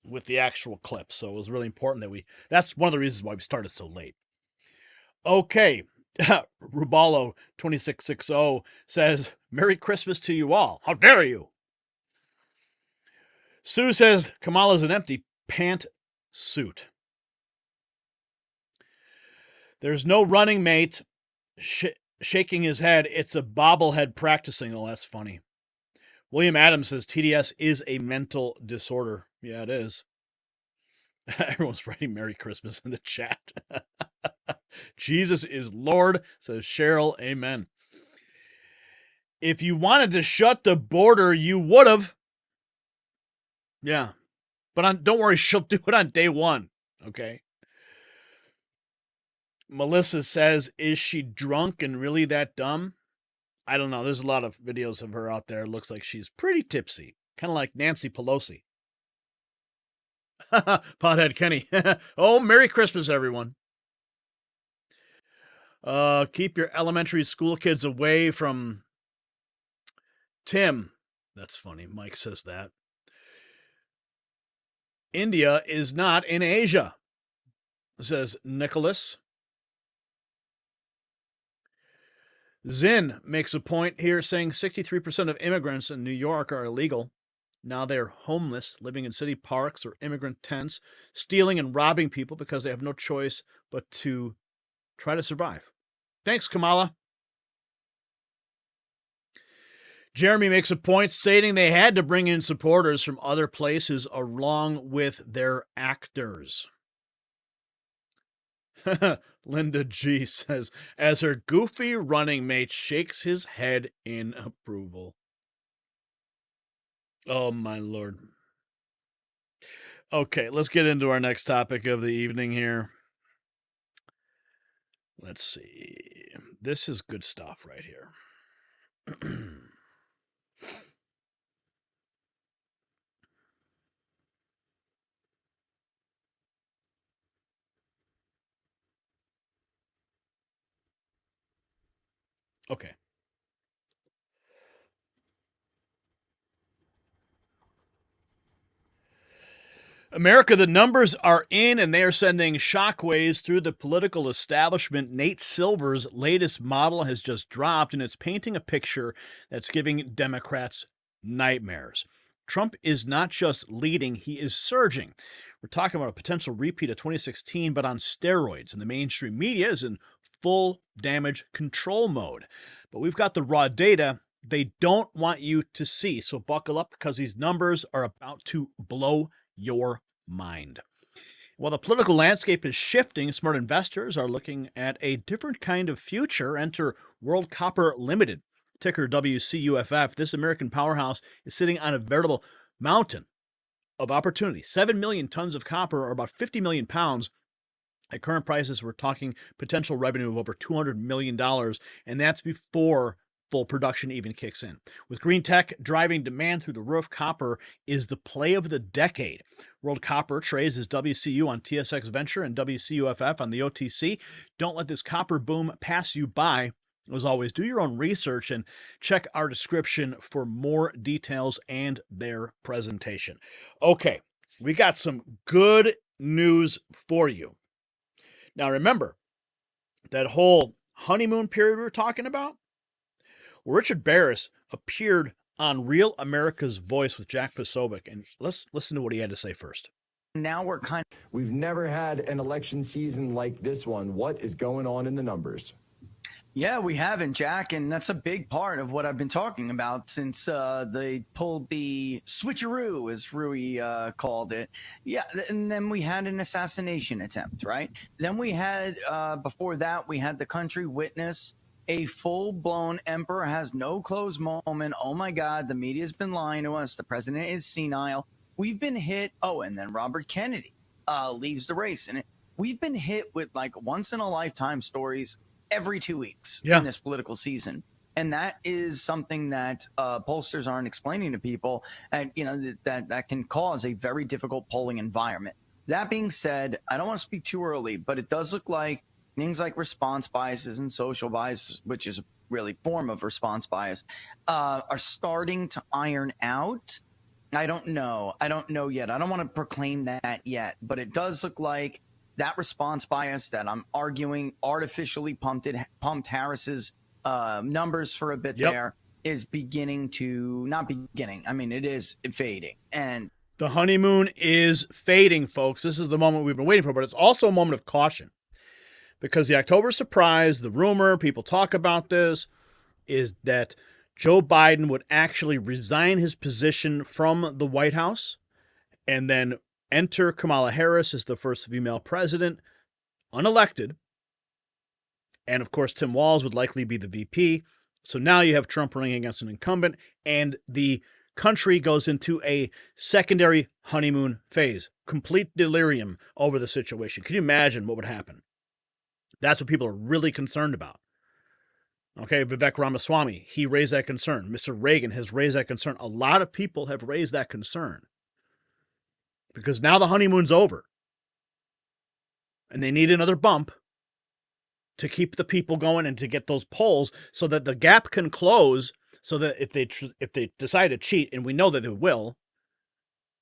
with the actual clip. So it was really important that that's one of the reasons why we started so late. Okay. Rubalo 2660 says, Merry Christmas to you all. How dare you? Sue says, Kamala's an empty pant suit. There's no running mate shaking his head. It's a bobblehead practicing. Oh, that's funny. William Adams says TDS is a mental disorder. Yeah, it is. Everyone's writing Merry Christmas in the chat. Jesus is Lord, says Cheryl. Amen. If you wanted to shut the border, you would have. Yeah. But don't worry, she'll do it on day one. Okay. Melissa says, is she drunk and really that dumb? I don't know. There's a lot of videos of her out there. It looks like she's pretty tipsy. Kind of like Nancy Pelosi. Pothead Kenny. Oh, Merry Christmas, everyone. Keep your elementary school kids away from Tim. That's funny. Mike says that. India is not in Asia, says Nicholas. Zinn makes a point here saying 63% of immigrants in New York are illegal. Now they're homeless, living in city parks or immigrant tents, stealing and robbing people because they have no choice but to try to survive. Thanks, Kamala. Jeremy makes a point stating they had to bring in supporters from other places along with their actors. Linda G says, as her goofy running mate shakes his head in approval. Oh, my Lord. Okay, let's get into our next topic of the evening here. Let's see. This is good stuff right here. Okay. America, the numbers are in, and they are sending shockwaves through the political establishment. Nate Silver's latest model has just dropped, and it's painting a picture that's giving Democrats nightmares. Trump is not just leading, he is surging. We're talking about a potential repeat of 2016, but on steroids, and the mainstream media is in full damage control mode. But we've got the raw data they don't want you to see, so buckle up because these numbers are about to blow your mind. While the political landscape is shifting, smart investors are looking at a different kind of future. Enter World Copper Limited, ticker WCUFF. This American powerhouse is sitting on a veritable mountain of opportunity. 7 million tons of copper, or about 50 million pounds. At current prices, we're talking potential revenue of over $200 million, and that's before full production even kicks in. With green tech driving demand through the roof, copper is the play of the decade. World Copper trades as WCU on TSX Venture and WCUFF on the OTC. Don't let this copper boom pass you by. As always, do your own research and check our description for more details and their presentation. Okay, we got some good news for you. Now remember, that whole honeymoon period we were talking about? Richard Barris appeared on Real America's Voice with Jack Posobiec, and let's listen to what he had to say first. Now we've never had an election season like this one. What is going on in the numbers? Yeah, we haven't, Jack, and that's a big part of what I've been talking about since they pulled the switcheroo, as Rui called it. Yeah, and then we had an assassination attempt, right? Then we had, before that, we had the country witness a full-blown emperor has no clothes moment. Oh, my God, the media's been lying to us. The president is senile. We've been hit. Oh, and then Robert Kennedy leaves the race. And we've been hit with, like, once-in-a-lifetime stories every 2 weeks in this political season. And that is something that pollsters aren't explaining to people, and that can cause a very difficult polling environment. That being said, I don't want to speak too early, but it does look like things like response biases and social bias, which is really a form of response bias, are starting to iron out. I don't know yet. I don't want to proclaim that yet, but it does look like that response bias that I'm arguing artificially pumped Harris's numbers for a bit there is beginning to not beginning. I mean, it is fading. And the honeymoon is fading, folks. This is the moment we've been waiting for, but it's also a moment of caution because the October surprise, the rumor, people talk about this, is that Joe Biden would actually resign his position from the White House and then enter Kamala Harris as the first female president, unelected. And, of course, Tim Walz would likely be the VP. So now you have Trump running against an incumbent, and the country goes into a secondary honeymoon phase. Complete delirium over the situation. Can you imagine what would happen? That's what people are really concerned about. Okay, Vivek Ramaswamy, he raised that concern. Mr. Reagan has raised that concern. A lot of people have raised that concern. Because now the honeymoon's over. And they need another bump to keep the people going and to get those polls so that the gap can close, so that if they decide to cheat, and we know that they will,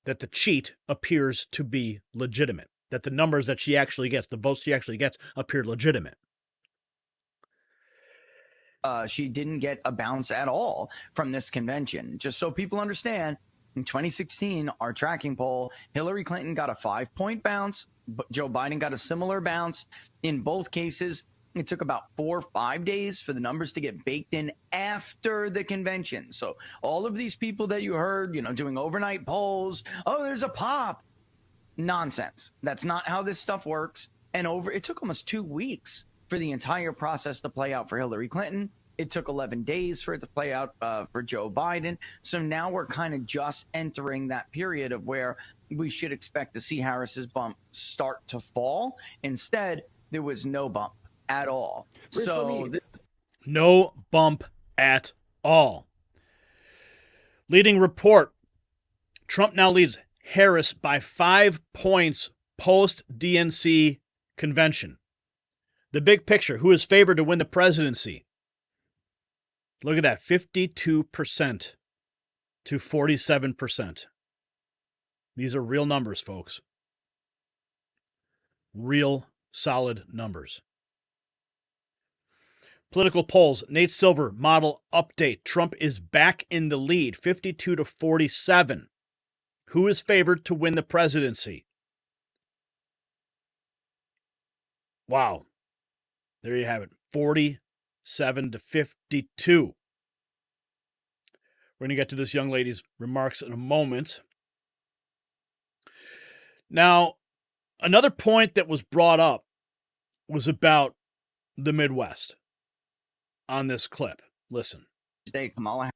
that the cheat appears to be legitimate. That the numbers that she actually gets, the votes she actually gets, appear legitimate. She didn't get a bounce at all from this convention. Just so people understand, in 2016, our tracking poll, Hillary Clinton got a 5-point bounce. Joe Biden got a similar bounce. In both cases, it took about 4 or 5 days for the numbers to get baked in after the convention. So all of these people that you heard, doing overnight polls, oh, there's a pop. Nonsense. That's not how this stuff works. And it took almost 2 weeks for the entire process to play out for Hillary Clinton. It took 11 days for it to play out for Joe Biden. So now we're kind of just entering that period of where we should expect to see Harris's bump start to fall. Instead, there was no bump at all. No bump at all. Leading report. Trump now leads Harris by 5 points post-DNC convention. The big picture, who is favored to win the presidency? Look at that, 52% to 47%. These are real numbers, folks. Real solid numbers. Political polls, Nate Silver, model update. Trump is back in the lead, 52 to 47. Who is favored to win the presidency? Wow. There you have it, 47 to 52. We're going to get to this young lady's remarks in a moment. Now, another point that was brought up was about the Midwest on this clip. Listen. Kamala.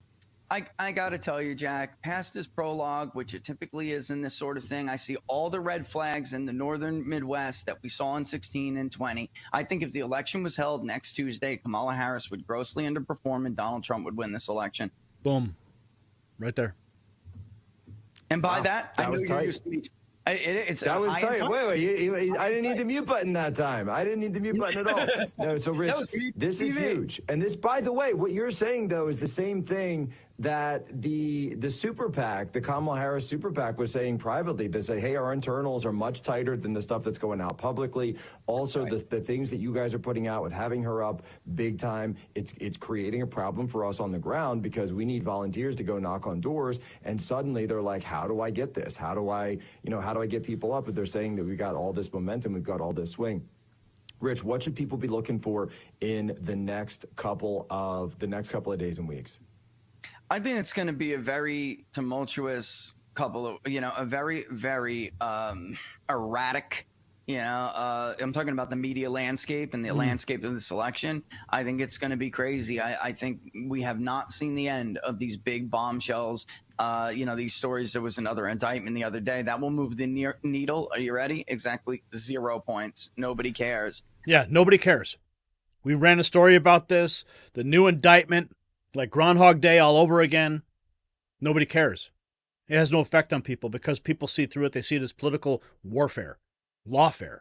I got to tell you, Jack, past this prologue, which it typically is in this sort of thing, I see all the red flags in the northern Midwest that we saw in 16 and 20. I think if the election was held next Tuesday, Kamala Harris would grossly underperform and Donald Trump would win this election. Boom. Right there. And by that, I know you're tight. speech. That was tight. Wait, I didn't need the mute button that time. I didn't need the mute button at all. No, so Rich, this is huge. And this, by the way, what you're saying, though, is the same thing that the super PAC, the Kamala Harris super PAC, was saying privately. They say, hey, our internals are much tighter than the stuff that's going out publicly. Also, the things that you guys are putting out with having her up big time, it's creating a problem for us on the ground because we need volunteers to go knock on doors. And suddenly they're like, how do I get this? How do I get people up? But they're saying that we got all this momentum, we've got all this swing. Rich, what should people be looking for in the next couple of days and weeks? I think it's going to be a very tumultuous couple of, a very, very erratic, I'm talking about the media landscape and the landscape of this election. I think it's going to be crazy. I think we have not seen the end of these big bombshells. These stories. There was another indictment the other day that will move the needle. Are you ready? Exactly 0 points. Nobody cares. Yeah, nobody cares. We ran a story about this. The new indictment, like Groundhog Day all over again. Nobody cares. It has no effect on people because people see through it. They see it as political warfare, lawfare.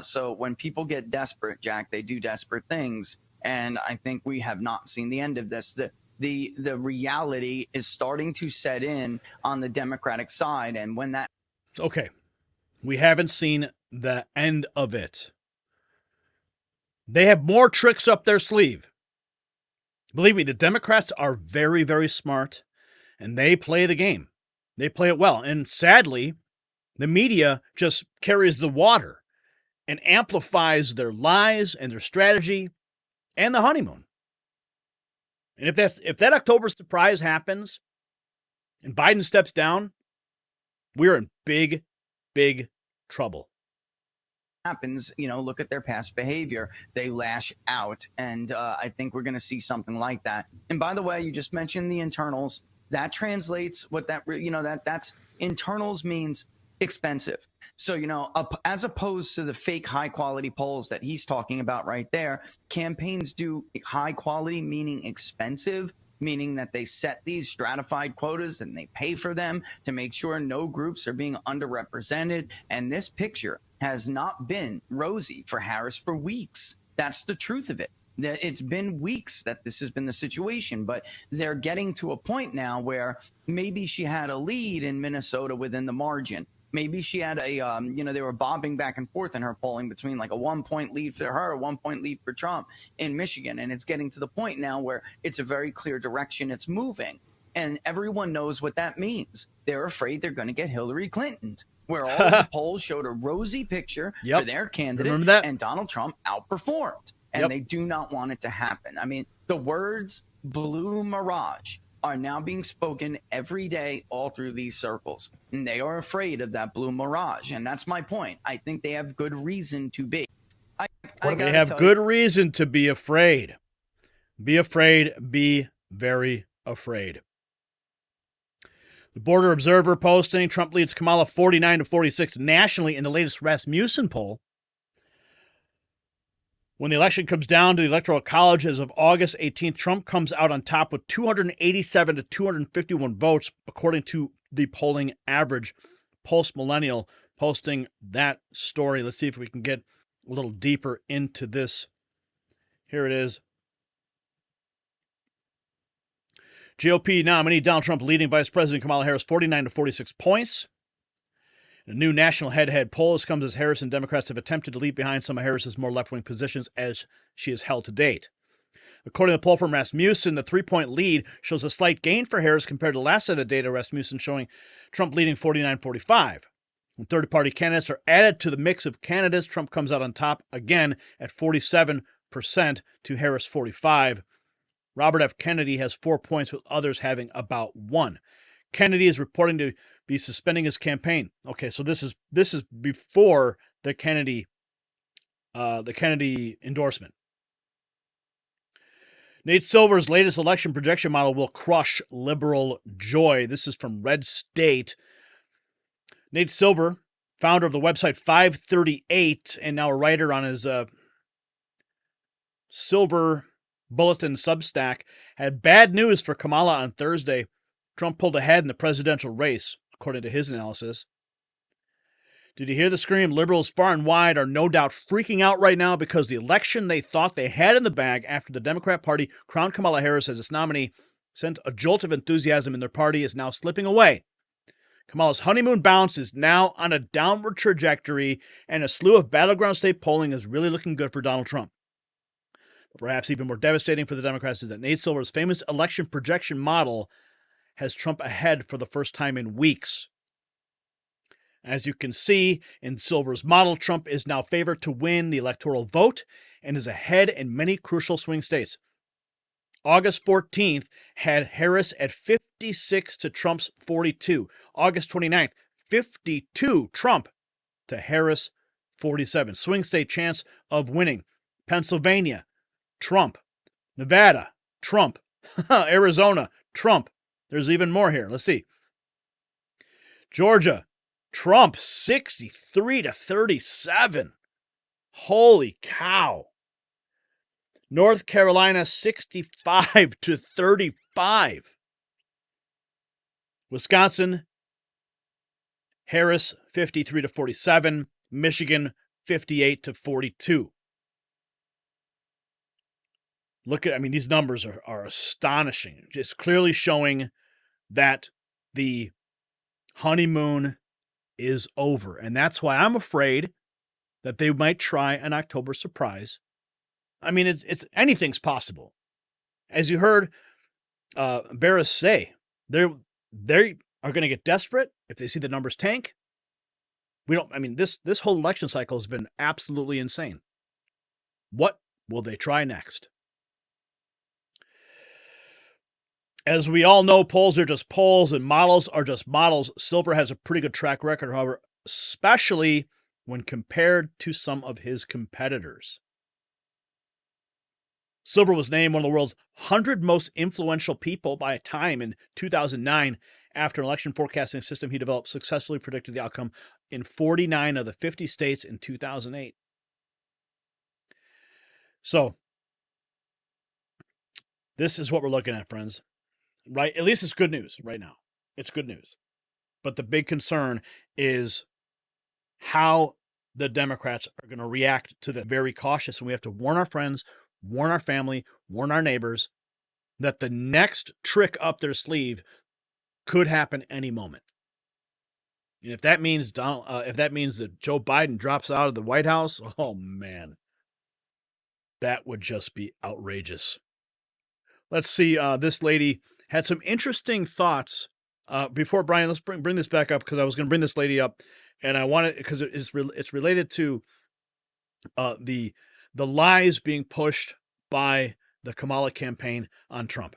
So when people get desperate, Jack, they do desperate things. And I think we have not seen the end of this. The reality is starting to set in on the Democratic side. And when that... Okay. We haven't seen the end of it. They have more tricks up their sleeve. Believe me, the Democrats are very, very smart, and they play the game. They play it well. And sadly, the media just carries the water and amplifies their lies and their strategy and the honeymoon. And if that October surprise happens and Biden steps down, we're in big, big trouble. Happens, look at their past behavior. They lash out, and I think we're going to see something like that. And by the way, you just mentioned the internals. That translates what that's internals means expensive. So, as opposed to the fake high quality polls that he's talking about right there, campaigns do high quality, meaning expensive, meaning that they set these stratified quotas and they pay for them to make sure no groups are being underrepresented. And this picture has not been rosy for Harris for weeks. That's the truth of it. It's been weeks that this has been the situation, but they're getting to a point now where maybe she had a lead in Minnesota within the margin. Maybe she had they were bobbing back and forth in her polling between like a 1 point lead for her, a 1 point lead for Trump in Michigan. And it's getting to the point now where it's a very clear direction it's moving. And everyone knows what that means. They're afraid they're going to get Hillary Clinton, where all the polls showed a rosy picture for their candidate. Remember that? And Donald Trump outperformed. And they do not want it to happen. I mean, the words blue mirage are now being spoken every day all through these circles. And they are afraid of that blue mirage. And that's my point. I think they have good reason to be. They have good reason to be afraid. Be afraid. Be very afraid. The Border Observer posting, Trump leads Kamala 49-46 nationally in the latest Rasmussen poll. When the election comes down to the Electoral College as of August 18th, Trump comes out on top with 287 to 251 votes, according to the polling average. Post Millennial posting that story. Let's see if we can get a little deeper into this. Here it is. GOP nominee Donald Trump leading Vice President Kamala Harris 49-46 points. A new national head-to-head poll has come as Harris and Democrats have attempted to leave behind some of Harris's more left-wing positions as she has held to date. According to the poll from Rasmussen, the 3-point lead shows a slight gain for Harris compared to the last set of data, Rasmussen showing Trump leading 49-45. When third-party candidates are added to the mix of candidates, Trump comes out on top again at 47% to Harris 45%. Robert F. Kennedy has 4 points, with others having about 1. Kennedy is reporting to be suspending his campaign. Okay, so this is before the Kennedy endorsement. Nate Silver's latest election projection model will crush liberal joy. This is from Red State. Nate Silver, founder of the website 538 and now a writer on his Silver Bulletin Substack, had bad news for Kamala on Thursday. Trump pulled ahead in the presidential race, according to his analysis. Did you hear the scream? Liberals far and wide are no doubt freaking out right now because the election they thought they had in the bag after the Democrat Party crowned Kamala Harris as its nominee sent a jolt of enthusiasm in their party is now slipping away. Kamala's honeymoon bounce is now on a downward trajectory, and a slew of battleground state polling is really looking good for Donald Trump. But perhaps even more devastating for the Democrats is that Nate Silver's famous election projection model has Trump ahead for the first time in weeks. As you can see, in Silver's model, Trump is now favored to win the electoral vote and is ahead in many crucial swing states. August 14th had Harris at 56 to Trump's 42. August 29th, 52 Trump to Harris 47. Swing state chance of winning. Pennsylvania, Trump. Nevada, Trump. Arizona, Trump. There's even more here. Let's see. Georgia, Trump 63 to 37. Holy cow. North Carolina 65 to 35. Wisconsin, Harris 53 to 47. Michigan 58 to 42. These numbers are astonishing. Just clearly showing that the honeymoon is over. And that's why I'm afraid that they might try an October surprise. It's anything's possible. As you heard Barris say, they are going to get desperate if they see the numbers tank. This whole election cycle has been absolutely insane. What will they try next? As we all know, polls are just polls and models are just models. Silver has a pretty good track record, however, especially when compared to some of his competitors. Silver was named one of the world's 100 most influential people by Time in 2009 after an election forecasting system he developed successfully predicted the outcome in 49 of the 50 states in 2008. So, this is what we're looking at, friends. Right? At least it's good news right now. It's good news. But the big concern is how the Democrats are going to react to that. Very cautious, and we have to warn our friends, warn our family, warn our neighbors that the next trick up their sleeve could happen any moment. And if that means that Joe Biden drops out of the White House, oh man, that would just be outrageous. Let's see. This lady had some interesting thoughts. Before Brian, let's bring this back up because I was going to bring this lady up, and I wanted because it's related to the lies being pushed by the Kamala campaign on Trump.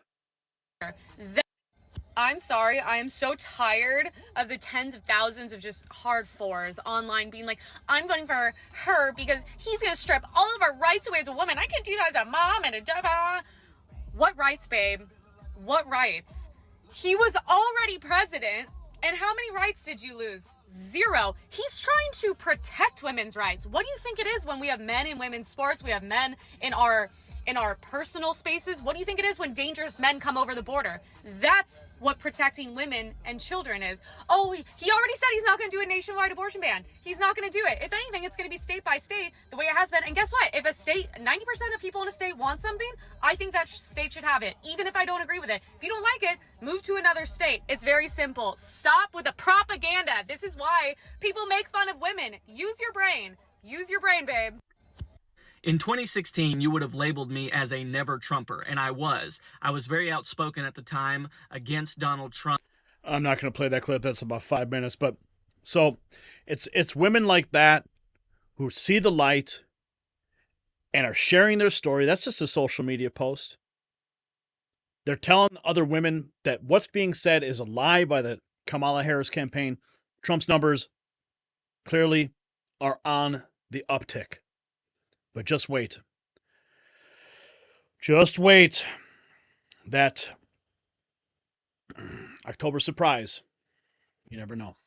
I'm sorry, I am so tired of the tens of thousands of just hard fours online being like, I'm voting for her because he's going to strip all of our rights away as a woman. I can do that as a mom and a da. What rights, babe? What rights? He was already president, and how many rights did you lose? 0. He's trying to protect women's rights. What do you think it is when we have men in women's sports? We have men in our personal spaces. What do you think it is when dangerous men come over the border? That's what protecting women and children is. Oh, he already said he's not going to do a nationwide abortion ban. He's not going to do it. If anything, it's going to be state by state the way it has been. And guess what? If a state, 90% of people in a state want something, I think that state should have it, even if I don't agree with it. If you don't like it, move to another state. It's very simple. Stop with the propaganda. This is why people make fun of women. Use your brain. Use your brain, babe. In 2016, you would have labeled me as a never Trumper, and I was. I was very outspoken at the time against Donald Trump. I'm not going to play that clip. That's about 5 minutes. But so it's women like that who see the light and are sharing their story. That's just a social media post. They're telling other women that what's being said is a lie by the Kamala Harris campaign. Trump's numbers clearly are on the uptick. But just wait. Just wait. That October surprise. You never know.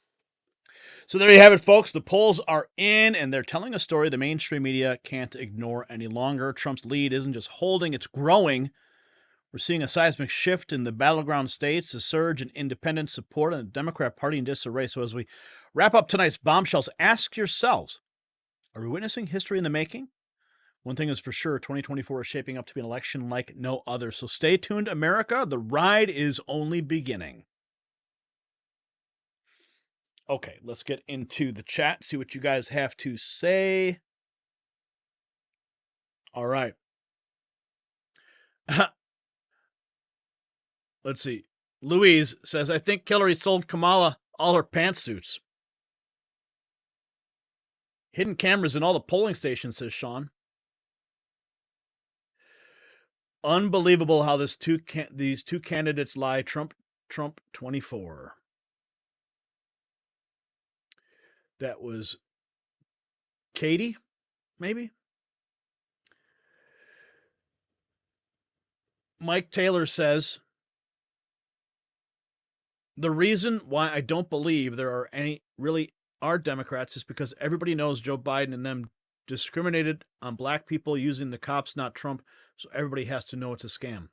So there you have it, folks. The polls are in, and they're telling a story the mainstream media can't ignore any longer. Trump's lead isn't just holding, it's growing. We're seeing a seismic shift in the battleground states, a surge in independent support, and the Democrat Party in disarray. So as we wrap up tonight's bombshells, ask yourselves, are we witnessing history in the making? One thing is for sure, 2024 is shaping up to be an election like no other. So stay tuned, America. The ride is only beginning. Okay, let's get into the chat, see what you guys have to say. All right. Let's see. Louise says, I think Hillary sold Kamala all her pantsuits. Hidden cameras in all the polling stations, says Sean. Unbelievable how these two candidates lie. Trump 24. That was Katie, maybe? Mike Taylor says, the reason why I don't believe there are any really are Democrats is because everybody knows Joe Biden and them discriminated on black people using the cops, not Trump, so everybody has to know it's a scam.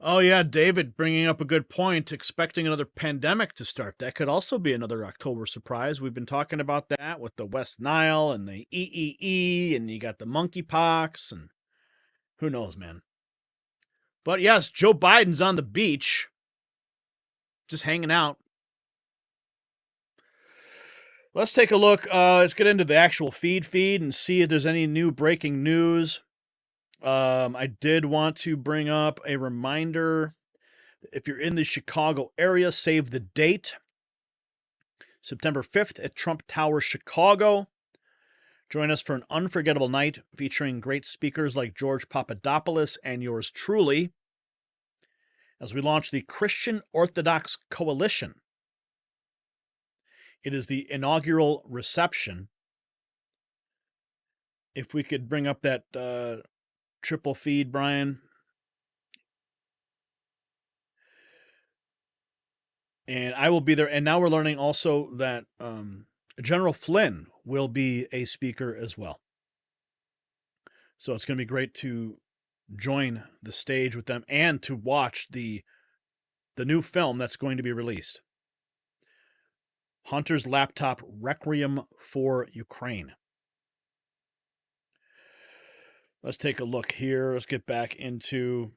Oh, yeah, David bringing up a good point, expecting another pandemic to start. That could also be another October surprise. We've been talking about that with the West Nile and the EEE, and you got the monkeypox, and who knows, man. But yes, Joe Biden's on the beach, just hanging out. Let's take a look. Let's get into the actual feed and see if there's any new breaking news. I did want to bring up a reminder. If you're in the Chicago area, save the date. September 5th at Trump Tower, Chicago. Join us for an unforgettable night featuring great speakers like George Papadopoulos and yours truly as we launch the Christian Orthodox Coalition. It is the inaugural reception. If we could bring up that triple feed, Brian. And I will be there. And now we're learning also that General Flynn will be a speaker as well. So it's going to be great to join the stage with them and to watch the new film that's going to be released. Hunter's Laptop Requiem for Ukraine. Let's take a look here. Let's get back into...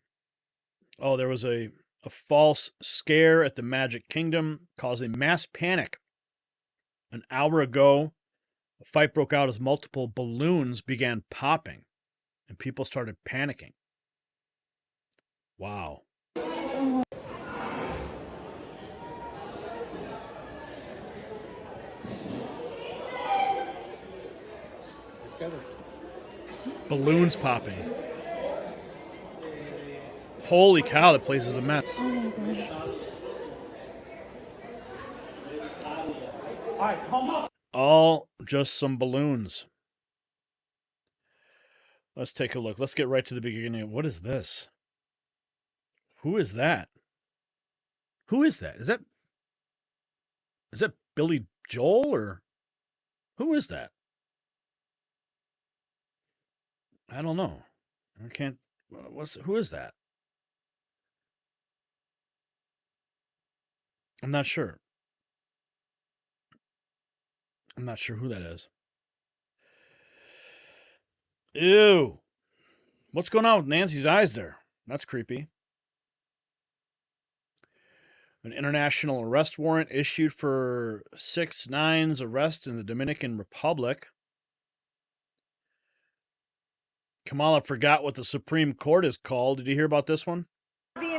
Oh, there was a false scare at the Magic Kingdom causing mass panic. An hour ago, a fight broke out as multiple balloons began popping and people started panicking. Wow. Balloons popping. Holy cow, the place is a mess. Oh my God. All just some balloons. Let's take a look. Let's get right to the beginning. What is this? Who is that? Who is that? Is that Billy Joel or who is that? I don't know. I can't. Who is that? I'm not sure. I'm not sure who that is. Ew. What's going on with Nancy's eyes there? That's creepy. An international arrest warrant issued for 6ix9ine's arrest in the Dominican Republic. Kamala forgot what the Supreme Court is called. Did you hear about this one? He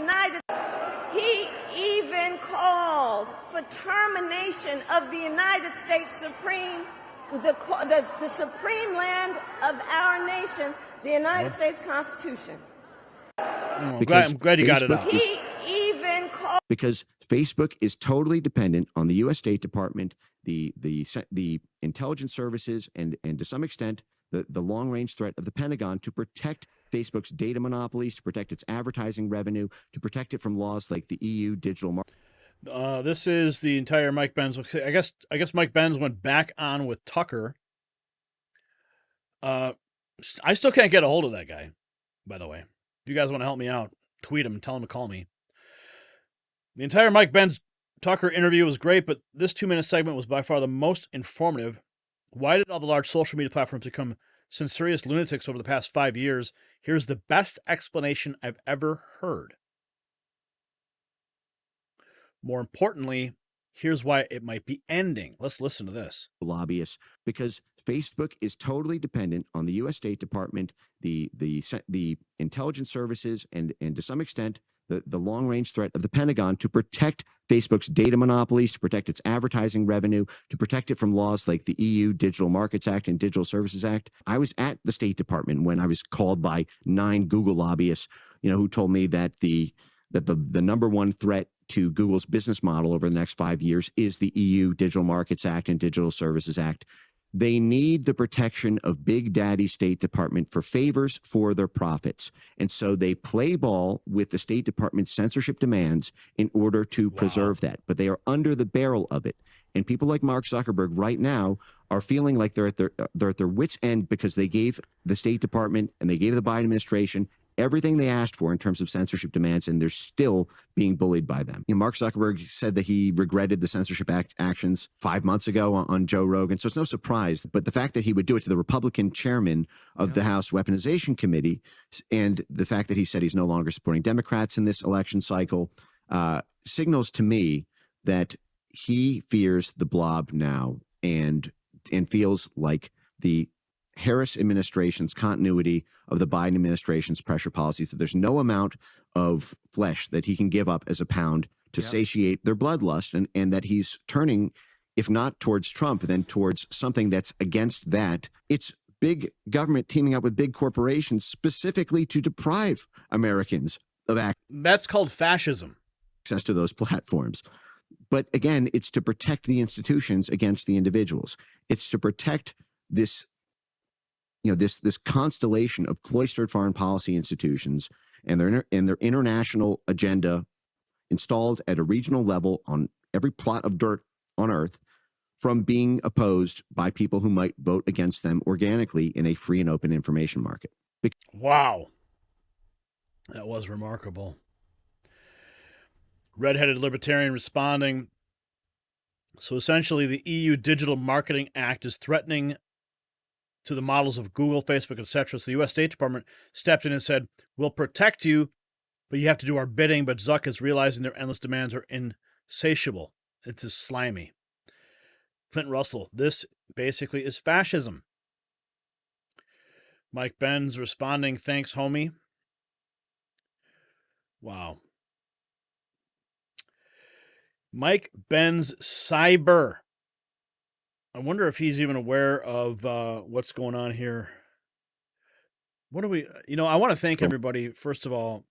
even called for termination of the United States Supreme, the supreme land of our nation, the United States Constitution. I'm glad you got it out. He even called because Facebook is totally dependent on the U.S. State Department, the intelligence services, and to some extent the long-range threat of the Pentagon to protect Facebook's data monopolies, to protect its advertising revenue, to protect it from laws like the EU digital market. This is the entire Mike Benz. I guess Mike Benz went back on with Tucker. I still can't get a hold of that guy, by the way. If you guys want to help me out, tweet him and tell him to call me. The entire Mike Benz Tucker interview was great, but this 2-minute segment was by far the most informative. Why did all the large social media platforms become some serious lunatics over the past 5 years? Here's the best explanation I've ever heard. More importantly, here's why it might be ending. Let's listen to this. Lobbyists, because Facebook is totally dependent on the U.S. State Department, the intelligence services, and to some extent the long-range threat of the Pentagon to protect Facebook's data monopolies, to protect its advertising revenue, to protect it from laws like the EU Digital Markets Act and Digital Services Act. I was at the State Department when I was called by 9 Google lobbyists, who told me that the number one threat to Google's business model over the next 5 years is the EU Digital Markets Act and Digital Services Act. They need the protection of Big Daddy State Department for favors for their profits. And so they play ball with the State Department's censorship demands in order to preserve that. But they are under the barrel of it. And people like Mark Zuckerberg right now are feeling like they're at their wits' end because they gave the State Department and they gave the Biden administration everything they asked for in terms of censorship demands, and they're still being bullied by them. Mark Zuckerberg said that he regretted the censorship actions 5 months ago on Joe Rogan, so it's no surprise. But the fact that he would do it to the Republican chairman of the House Weaponization Committee, and the fact that he said he's no longer supporting Democrats in this election cycle, signals to me that he fears the blob now and feels like the Harris administration's continuity of the Biden administration's pressure policies, that there's no amount of flesh that he can give up as a pound to satiate their bloodlust, and that he's turning, if not towards Trump, then towards something that's against that. It's big government teaming up with big corporations specifically to deprive Americans of access. That's called fascism. Access to those platforms. But again, it's to protect the institutions against the individuals. It's to protect this this constellation of cloistered foreign policy institutions and their international agenda installed at a regional level on every plot of dirt on earth from being opposed by people who might vote against them organically in a free and open information market. Wow. That was remarkable. Redheaded libertarian responding. So essentially, the EU Digital Marketing Act is threatening to the models of Google, Facebook, etc. So the U.S. State Department stepped in and said, we'll protect you, but you have to do our bidding. But Zuck is realizing their endless demands are insatiable. It's just slimy. Clint Russell, this basically is fascism. Mike Benz responding, thanks, homie. Wow. Mike Benz Cyber. I wonder if he's even aware of what's going on here. What do we, I want to thank everybody, first of all,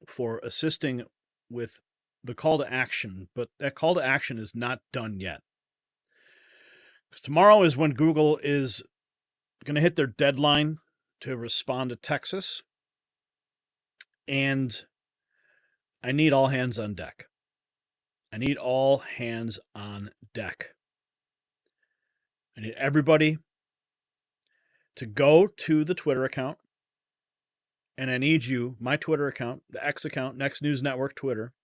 for assisting with the call to action, but that call to action is not done yet. Because tomorrow is when Google is going to hit their deadline to respond to Texas. And I need all hands on deck. I need all hands on deck. I need everybody to go to the Twitter account, and I need you, my Twitter account, the X account, Next News Network Twitter.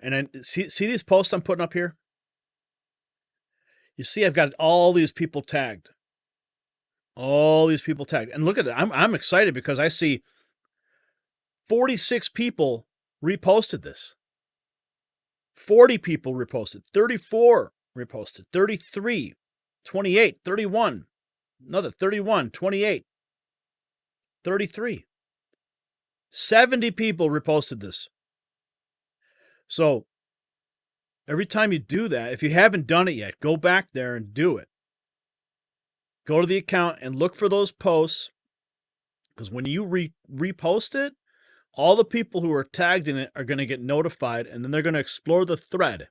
And then see these posts I'm putting up here? You see I've got all these people tagged. All these people tagged. And look at that. I'm excited because I see 46 people reposted this. 40 people reposted. 34 reposted. 33. 28. 31. Another 31. 28. 33. 70 people reposted this. So every time you do that, if you haven't done it yet, go back there and do it. Go to the account and look for those posts, because when you repost it, all the people who are tagged in it are going to get notified, and then they're going to explore the thread.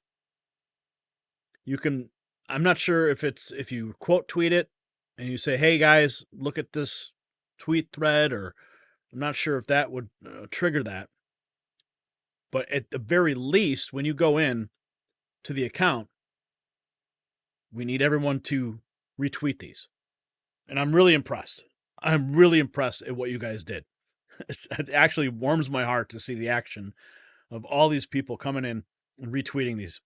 You can, I'm not sure if you quote tweet it and you say, hey guys, look at this tweet thread, or I'm not sure if that would trigger that. But at the very least, when you go in to the account, we need everyone to retweet these. And I'm really impressed. I'm really impressed at what you guys did. It actually warms my heart to see the action of all these people coming in and retweeting these.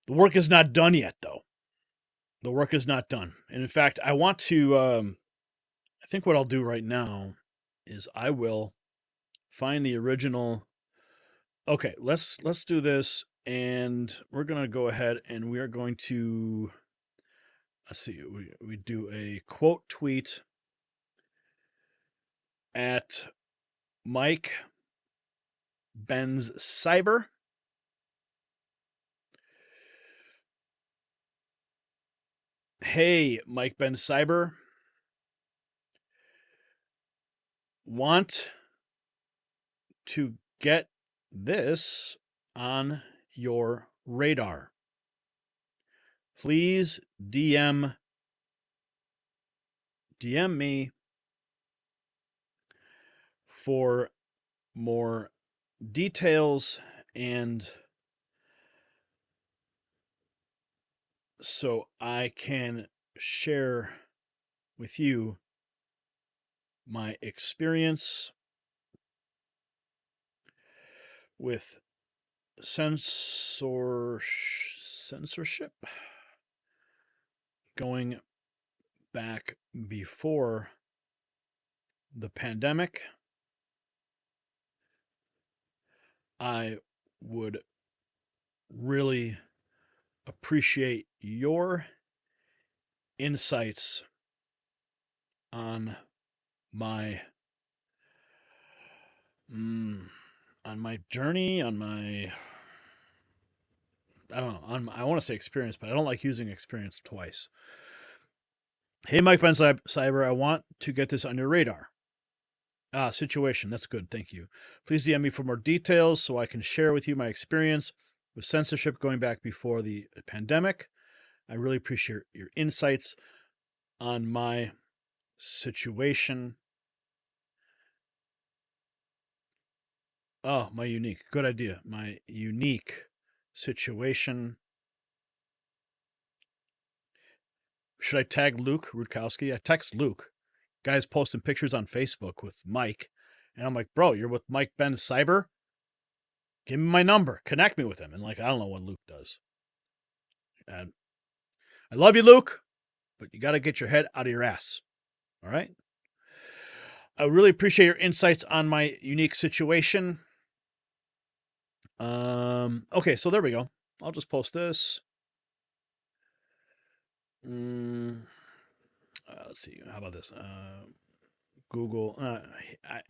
The work is not done yet, though. The work is not done. And in fact, I want to, I think what I'll do right now is I will find the original. Okay, let's do this, and we're going to go ahead and we are going to, let's see, we do a quote tweet at Mike Benz Cyber. Hey, Mike Ben Cyber. Want to get this on your radar? Please DM me for more details, and so I can share with you my experience with censorship going back before the pandemic. I would really appreciate your insights on my journey, on my, I don't know, I want to say experience, but I don't like using experience twice. Hey, Mike Ben Cyber, I want to get this on your radar. Situation, that's good, thank you. Please DM me for more details so I can share with you my experience with censorship going back before the pandemic. I really appreciate your insights on my situation. Oh, my unique. Good idea. My unique situation. Should I tag Luke Rutkowski? I text Luke. Guy's posting pictures on Facebook with Mike. And I'm like, bro, you're with Mike Ben Cyber? Give me my number. Connect me with him. And like, I don't know what Luke does. And I love you, Luke, but you got to get your head out of your ass. All right? I really appreciate your insights on my unique situation. Okay, so there we go. I'll just post this. Let's see. How about this? Google.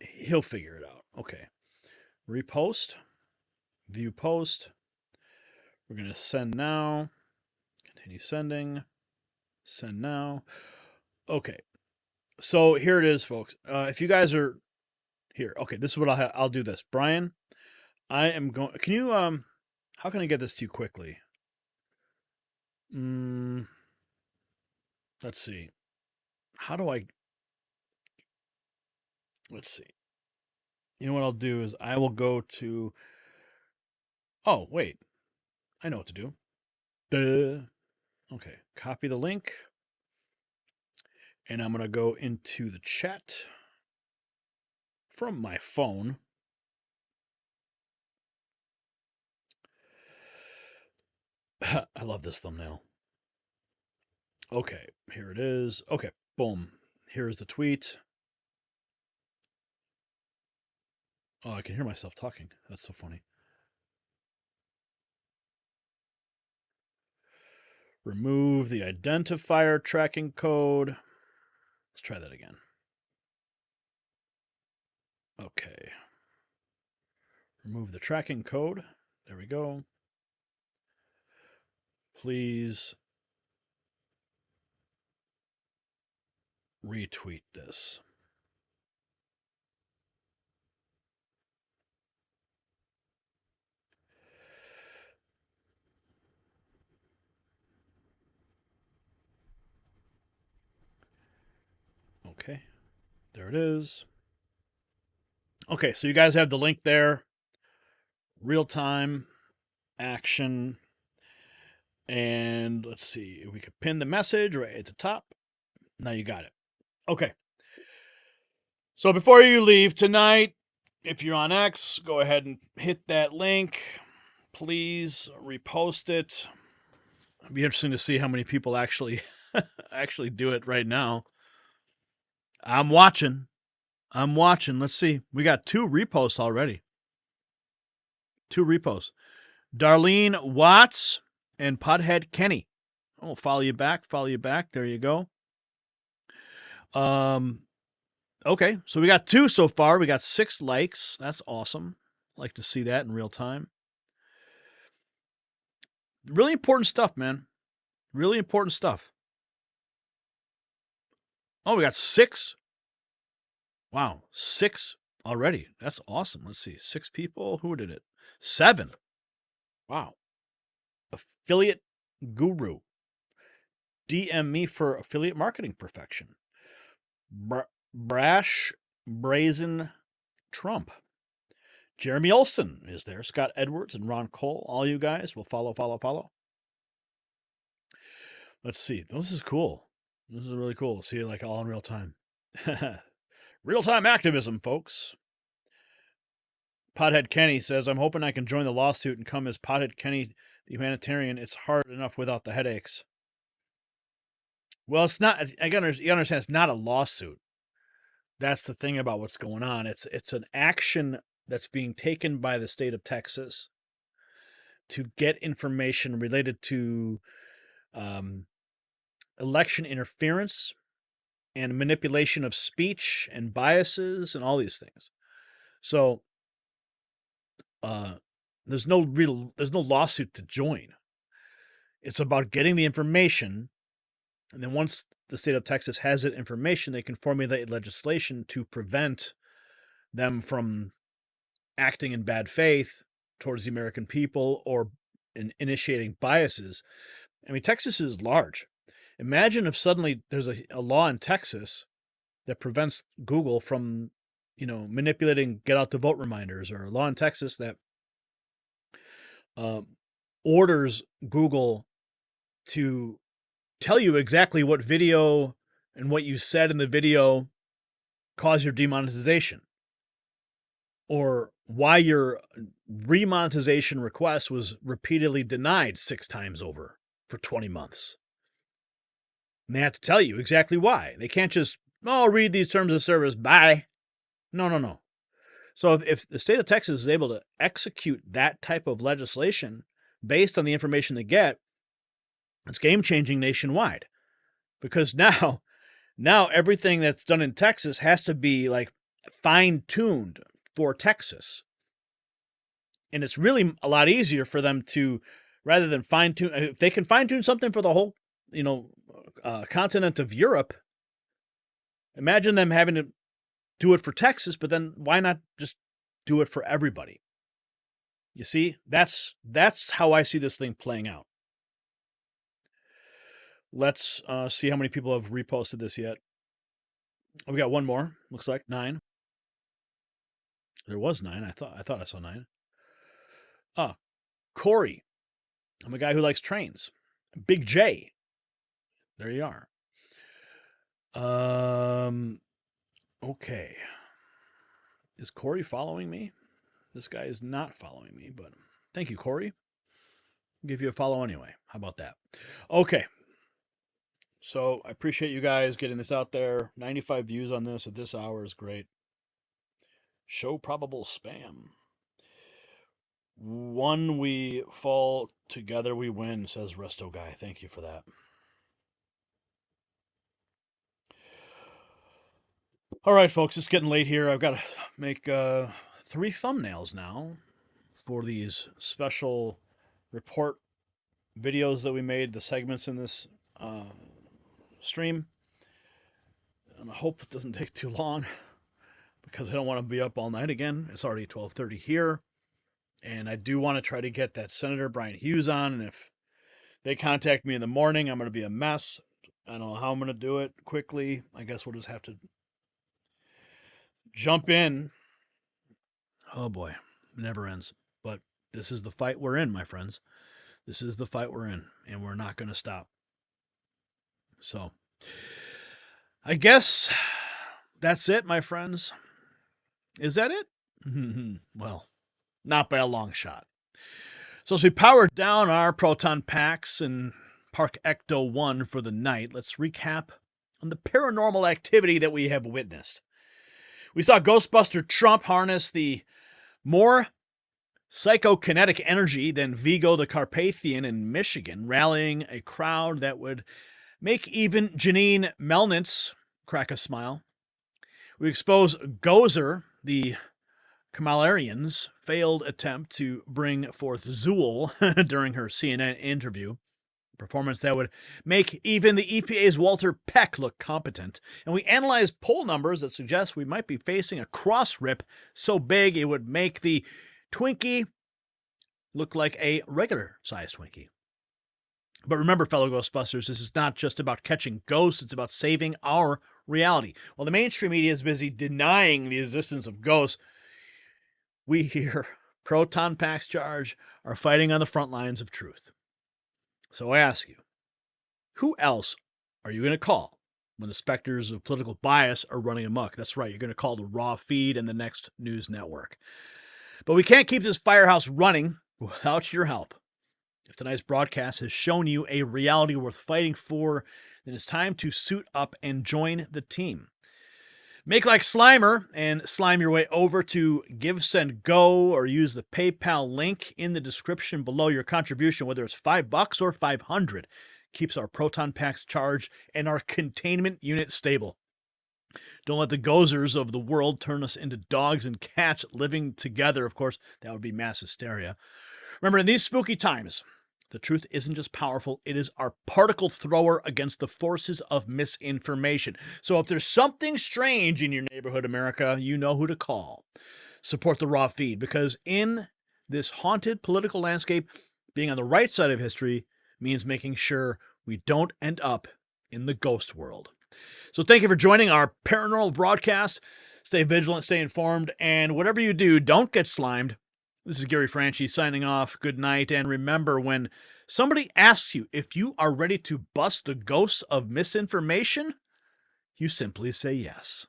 He'll figure it out. Okay. Repost. View post. We're going to send now. Continue sending. Send now. Okay. So here it is, folks. If you guys are here. Okay, this is what I'll do this. Brian, I am going. Can you, how can I get this to you quickly? Let's see. How do I, let's see. You know what I'll do is I will go to, oh, wait. I know what to do. Duh. Okay, copy the link. And I'm going to go into the chat from my phone. I love this thumbnail. Okay, here it is. Okay, boom. Here's the tweet. Oh, I can hear myself talking. That's so funny. Remove the identifier tracking code. Let's try that again. Okay. Remove the tracking code. There we go. Please retweet this. Okay, there it is. Okay, so you guys have the link there. Real-time action. And let's see if we could pin the message right at the top. Now you got it. Okay. So before you leave tonight, if you're on X, go ahead and hit that link. Please repost it. It'd be interesting to see how many people actually actually do it right now. I'm watching. Let's see. We got 2 reposts already. 2 reposts. Darlene Watts and Pothead Kenny. Oh, follow you back. There you go. Okay, so we got 2 so far. We got 6 likes. That's awesome. Like to see that in real time. Really important stuff, man. Really important stuff. Oh, we got 6. Wow, 6 already. That's awesome. Let's see. 6 people. Who did it? 7. Wow. Affiliate Guru. DM me for affiliate marketing perfection. Brash Brazen Trump. Jeremy Olson is there. Scott Edwards and Ron Cole. All you guys will follow. Let's see. This is cool. This is really cool. See it like all in real time. Real-time activism, folks. Pothead Kenny says, I'm hoping I can join the lawsuit and come as Pothead Kenny, the humanitarian. It's hard enough without the headaches. Well, it's not. You understand, it's not a lawsuit. That's the thing about what's going on. It's an action that's being taken by the state of Texas to get information related to election interference and manipulation of speech and biases and all these things. So there's no lawsuit to join. It's about getting the information, and then once the state of Texas has that information, they can formulate legislation to prevent them from acting in bad faith towards the American people or in initiating biases. I mean, Texas is large. Imagine if suddenly there's a law in Texas that prevents Google from, manipulating get out the vote reminders, or a law in Texas that orders Google to tell you exactly what video and what you said in the video caused your demonetization, or why your remonetization request was repeatedly denied 6 times over for 20 months. And they have to tell you exactly why. They can't just, read these terms of service, bye. No. So if the state of Texas is able to execute that type of legislation based on the information they get, it's game-changing nationwide. Because now everything that's done in Texas has to be like fine-tuned for Texas. And it's really a lot easier for them to, rather than fine-tune, if they can fine-tune something for the whole, continent of Europe, imagine them having to do it for Texas, but then why not just do it for everybody? You see, that's how I see this thing playing out. Let's see how many people have reposted this yet. We got one more. Looks like 9. There was 9. I thought I saw 9. Corey. I'm a guy who likes trains. Big J. There you are. Okay. Is Corey following me? This guy is not following me, but thank you, Corey. I'll give you a follow anyway. How about that? Okay. So I appreciate you guys getting this out there. 95 views on this at this hour is great. Show probable spam. One we fall, together we win, says Resto Guy. Thank you for that. All right, folks, it's getting late here. I've got to make 3 thumbnails now for these special report videos that we made, the segments in this stream. And I hope it doesn't take too long, because I don't want to be up all night again. It's already 12:30 here. And I do want to try to get that Senator Brian Hughes on. And if they contact me in the morning, I'm going to be a mess. I don't know how I'm going to do it quickly. I guess we'll just have to jump in. Oh boy, it never ends. But this is the fight we're in, my friends. This is the fight we're in, and we're not going to stop. So I guess that's it, my friends. Is that it? Well, not by a long shot. So as we power down our Proton packs and Park Ecto 1 for the night, let's recap on the paranormal activity that we have witnessed. We saw Ghostbuster Trump harness the more psychokinetic energy than Vigo the Carpathian in Michigan, rallying a crowd that would make even Janine Melnitz crack a smile. We expose Gozer the Kamala-ian's failed attempt to bring forth Zool during her CNN interview, a performance that would make even the EPA's Walter Peck look competent. And we analyze poll numbers that suggest we might be facing a crossrip so big it would make the Twinkie look like a regular-sized Twinkie. But remember, fellow Ghostbusters, this is not just about catching ghosts, it's about saving our reality. While the mainstream media is busy denying the existence of ghosts, we here, Proton Packs Charge, are fighting on the front lines of truth. So I ask you, who else are you going to call when the specters of political bias are running amok? That's right, you're going to call the Raw Feed and the Next News Network. But we can't keep this firehouse running without your help. If tonight's broadcast has shown you a reality worth fighting for, then it's time to suit up and join the team. Make like Slimer and slime your way over to Give, Send, Go, or use the PayPal link in the description below. Your contribution, whether it's $5 or $500, keeps our Proton Packs charged and our containment unit stable. Don't let the Gozers of the world turn us into dogs and cats living together. Of course, that would be mass hysteria. Remember, in these spooky times, the truth isn't just powerful, it is our particle thrower against the forces of misinformation. So if there's something strange in your neighborhood, America, you know who to call. Support the Raw Feed, because in this haunted political landscape, being on the right side of history means making sure we don't end up in the ghost world. So thank you for joining our paranormal broadcast. Stay vigilant, stay informed, and whatever you do, don't get slimed. This is Gary Franchi signing off. Good night. And remember, when somebody asks you if you are ready to bust the ghosts of misinformation, you simply say yes.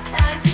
Time